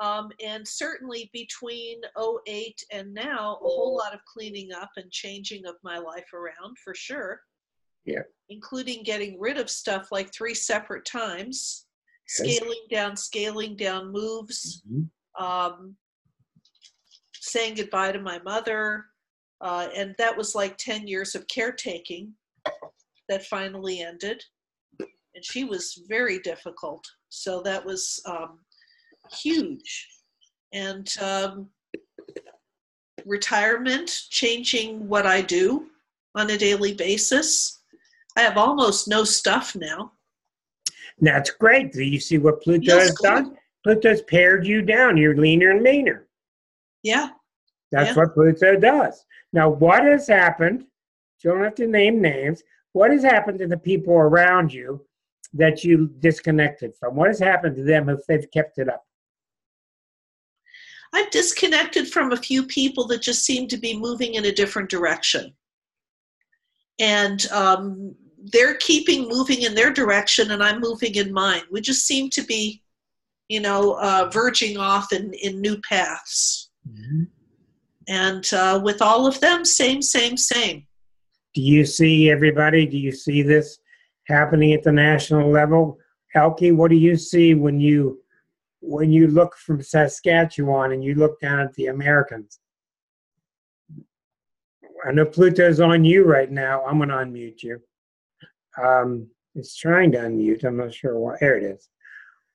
And certainly between 08 and now, a whole lot of cleaning up and changing of my life around, for sure. Yeah. Including getting rid of stuff like 3 separate times, Yes. scaling down moves, saying goodbye to my mother. And that was like 10 years of caretaking that finally ended. And she was very difficult. So that was huge. And retirement, changing what I do on a daily basis. I have almost no stuff now. That's great. Do you see what Pluto has done? Pluto's pared you down. You're leaner and meaner. Yeah. That's what Pluto does. Now, what has happened? You don't have to name names. What has happened to the people around you that you disconnected from? What has happened to them if they've kept it up? I've disconnected from a few people that just seem to be moving in a different direction. And they're keeping moving in their direction, and I'm moving in mine. We just seem to be, verging off in new paths. Mm-hmm. And with all of them, same. Do you see everybody? Do you see this happening at the national level? Elke, what do you see when you look from Saskatchewan and you look down at the Americans? I know Pluto's on you right now. I'm going to unmute you. It's trying to unmute. I'm not sure why. There it is.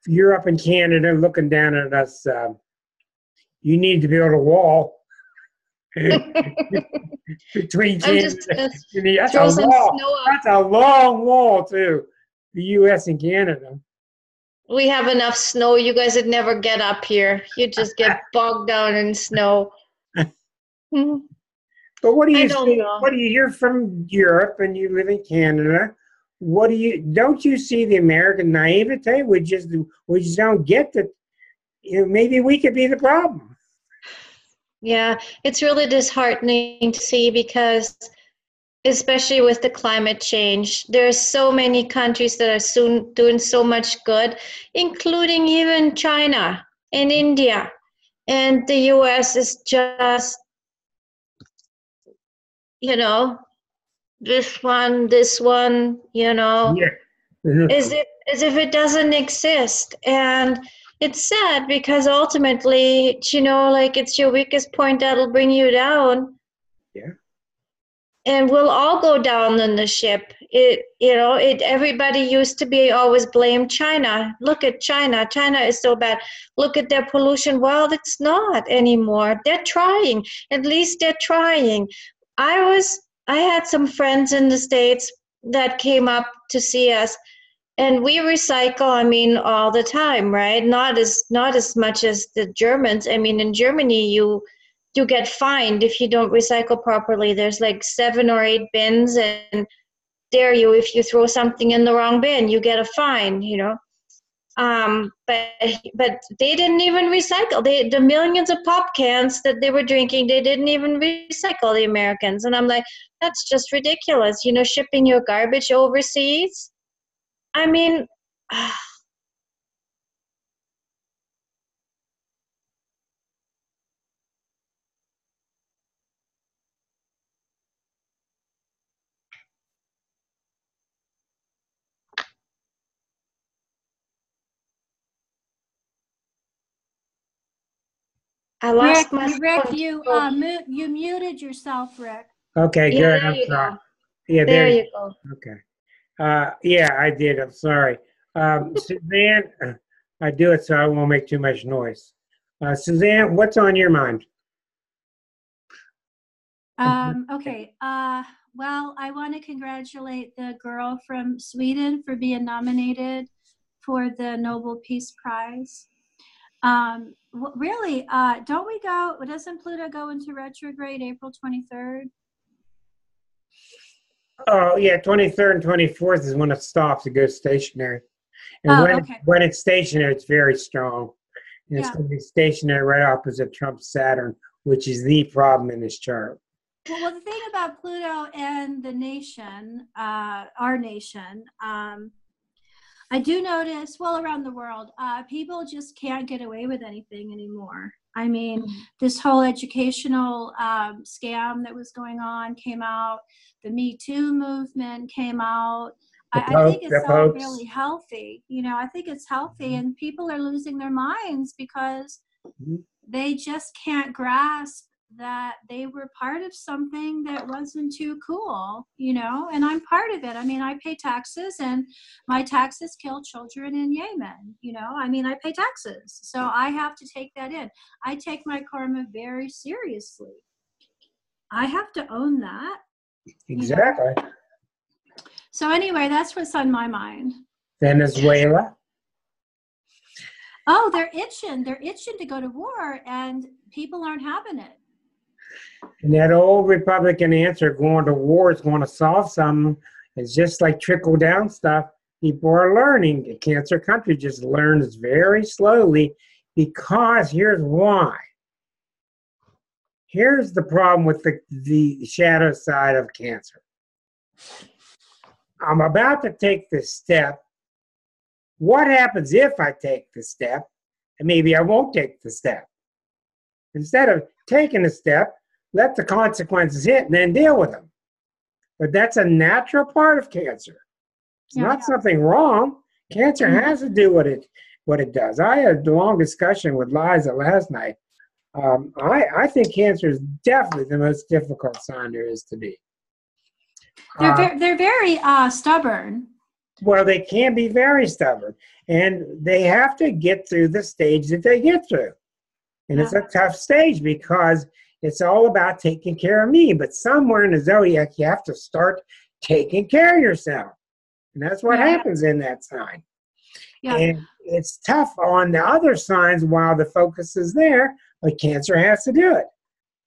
If you're up in Canada looking down at us, you need to build a wall. Between I'm Canada just gonna and the, throw some snow up. that's a long wall too. The U.S. and Canada. We have enough snow. You guys would never get up here. You just get bogged down in snow. Hmm. But what do I you don't see? know. What do you hear from Europe and you live in Canada? What do you don't you see the American naivete? We just don't get that. Maybe we could be the problem. Yeah, it's really disheartening to see because, especially with the climate change, there's so many countries that are soon doing so much good, including even China and India. And the US is just, you know, this one, Yeah. as if it doesn't exist. And it's sad because ultimately, like it's your weakest point that'll bring you down. Yeah. And we'll all go down on the ship. Everybody used to be always blame China. Look at China. China is so bad. Look at their pollution. Well, it's not anymore. They're trying. At least they're trying. I had some friends in the States that came up to see us, and we recycle, all the time, right? Not as much as the Germans. In Germany, you get fined if you don't recycle properly. There's like 7 or 8 bins, and if you throw something in the wrong bin, you get a fine, But they didn't even recycle. The millions of pop cans that they were drinking, they didn't even recycle, the Americans. And I'm like, that's just ridiculous. Shipping your garbage overseas. I mean, I lost my Rick, phone. you muted yourself, Rick. Okay, Yeah, good. there I'm you sorry. go. Yeah, There you go. Okay. Yeah, I did. I'm sorry. Suzanne, I do it so I won't make too much noise. Suzanne, what's on your mind? Okay. Well, I want to congratulate the girl from Sweden for being nominated for the Nobel Peace Prize. Really, doesn't Pluto go into retrograde April 23rd? Oh, yeah, 23rd and 24th is when it stops. It goes stationary. And Okay. when it's stationary, it's very strong. And it's going to be stationary right opposite Trump's Saturn, which is the problem in this chart. Well, the thing about Pluto and the nation, our nation, I do notice, around the world, people just can't get away with anything anymore. This whole educational scam that was going on came out. The Me Too movement came out. I think it's all really healthy. I think it's healthy, and people are losing their minds because they just can't grasp that they were part of something that wasn't too cool, and I'm part of it. I pay taxes, and my taxes kill children in Yemen, I pay taxes. So I have to take that in. I take my karma very seriously. I have to own that. Exactly. So anyway, that's what's on my mind. Venezuela. Oh, they're itching. They're itching to go to war, and people aren't having it. And that old Republican answer, going to war is going to solve something. It's just like trickle down stuff. People are learning. A cancer country just learns very slowly because here's why. Here's the problem with the shadow side of cancer. I'm about to take this step. What happens if I take the step? And maybe I won't take the step. Instead of taking a step, let the consequences hit and then deal with them. But that's a natural part of cancer. It's not something wrong. Cancer has to do what it does. I had a long discussion with Liza last night. I think cancer is definitely the most difficult sign there is to be. They're very stubborn. Well, they can be very stubborn, and they have to get through the stage that they get through. And it's a tough stage because It's all about taking care of me. But somewhere in the zodiac, you have to start taking care of yourself. And that's what happens in that sign. Yeah. And it's tough on the other signs while the focus is there, but Cancer has to do it.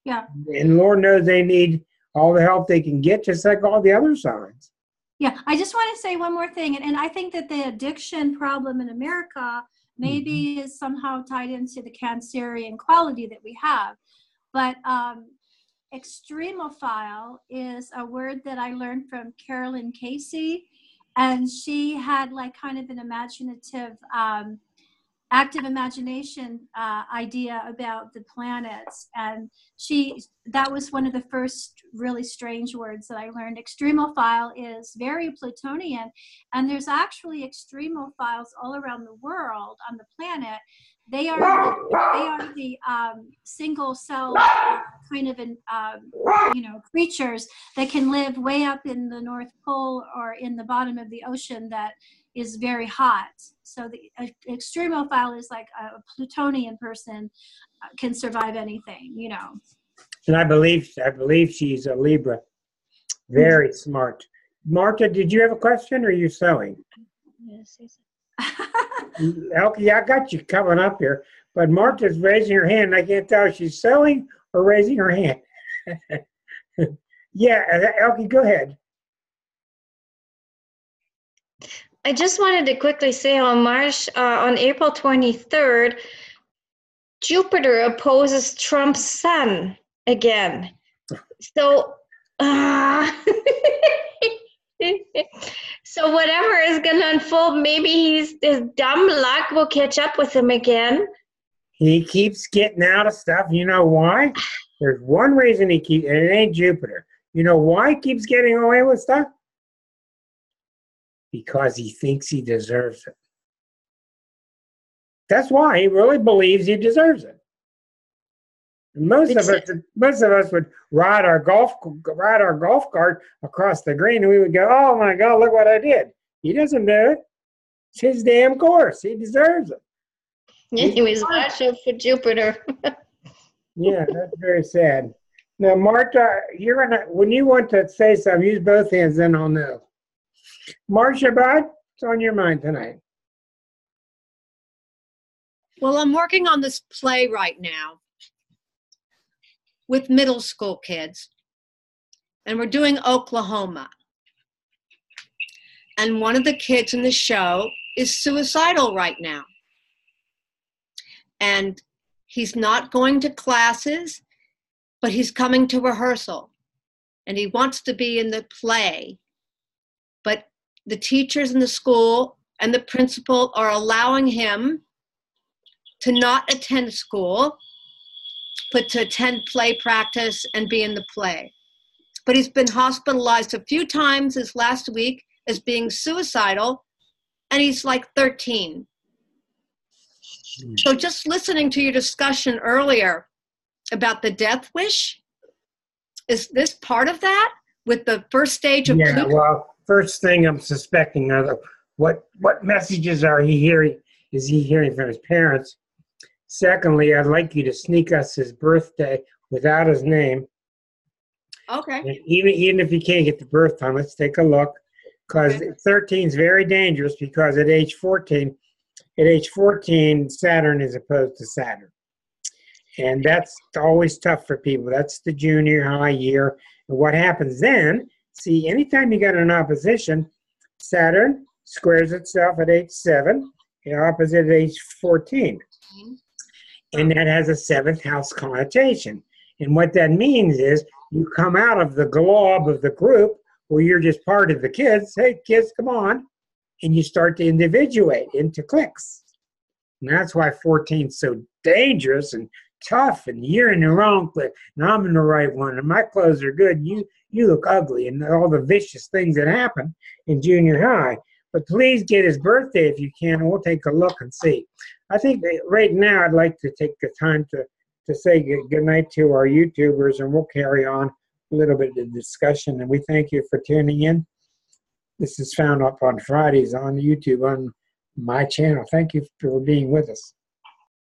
Yeah. And Lord knows they need all the help they can get, just like all the other signs. Yeah, I just want to say one more thing, and I think that the addiction problem in America maybe is somehow tied into the Cancerian quality that we have. But extremophile is a word that I learned from Carolyn Casey, and she had like kind of an imaginative, active imagination idea about the planets, and that was one of the first really strange words that I learned. Extremophile is very Plutonian, and there's actually extremophiles all around the world on the planet. They are the single cell kind of creatures that can live way up in the North Pole or in the bottom of the ocean that is very hot. So the extremophile is like a Plutonian person, can survive anything, you know. And I believe she's a Libra. Very smart. Marta, did you have a question, or are you sewing? Yes. Elke, I got you coming up here, but Marta's raising her hand. I can't tell if she's sewing or raising her hand. Yeah, Elke, go ahead. I just wanted to quickly say on April 23rd, Jupiter opposes Trump's sun again. So, so whatever is going to unfold, maybe his dumb luck will catch up with him again. He keeps getting out of stuff. You know why? There's one reason and it ain't Jupiter. You know why he keeps getting away with stuff? Because he thinks he deserves it. That's why he really believes he deserves it. Most of us would ride our golf cart across the green, and we would go, "Oh my God, look what I did!" He doesn't do it. It's his damn course. He deserves it. Anyways, watch out for Jupiter. Yeah, that's very sad. Now, Marta, when you want to say something, use both hands, then I'll know. Marcia, bud, what's on your mind tonight? Well, I'm working on this play right now with middle school kids, and we're doing Oklahoma. And one of the kids in the show is suicidal right now. And he's not going to classes, but he's coming to rehearsal. And he wants to be in the play. But the teachers in the school and the principal are allowing him to not attend school, but to attend play practice and be in the play. But he's been hospitalized a few times this last week as being suicidal, and he's like 13. So just listening to your discussion earlier about the death wish, is this part of that with the first stage of Pluto? Well, first thing I'm suspecting are what messages is he hearing from his parents? Secondly, I'd like you to sneak us his birthday without his name. Okay. And even if you can't get the birth time, let's take a look. Because 13 is very dangerous, because at age 14, Saturn is opposed to Saturn. And that's always tough for people. That's the junior high year. And what happens then, see, anytime you got an opposition, Saturn squares itself at age 7, opposite at age 14. And that has a 7th house connotation. And what that means is you come out of the glob of the group where you're just part of the kids. Hey, kids, come on. And you start to individuate into cliques. And that's why 14 is so dangerous and tough, and you're in the wrong clique, and I'm in the right one, and my clothes are good, you look ugly, and all the vicious things that happen in junior high. But please get his birthday if you can, and we'll take a look and see. I think that right now I'd like to take the time to say good night to our YouTubers, and we'll carry on a little bit of the discussion. And we thank you for tuning in. This is found up on Fridays on YouTube on my channel. Thank you for being with us.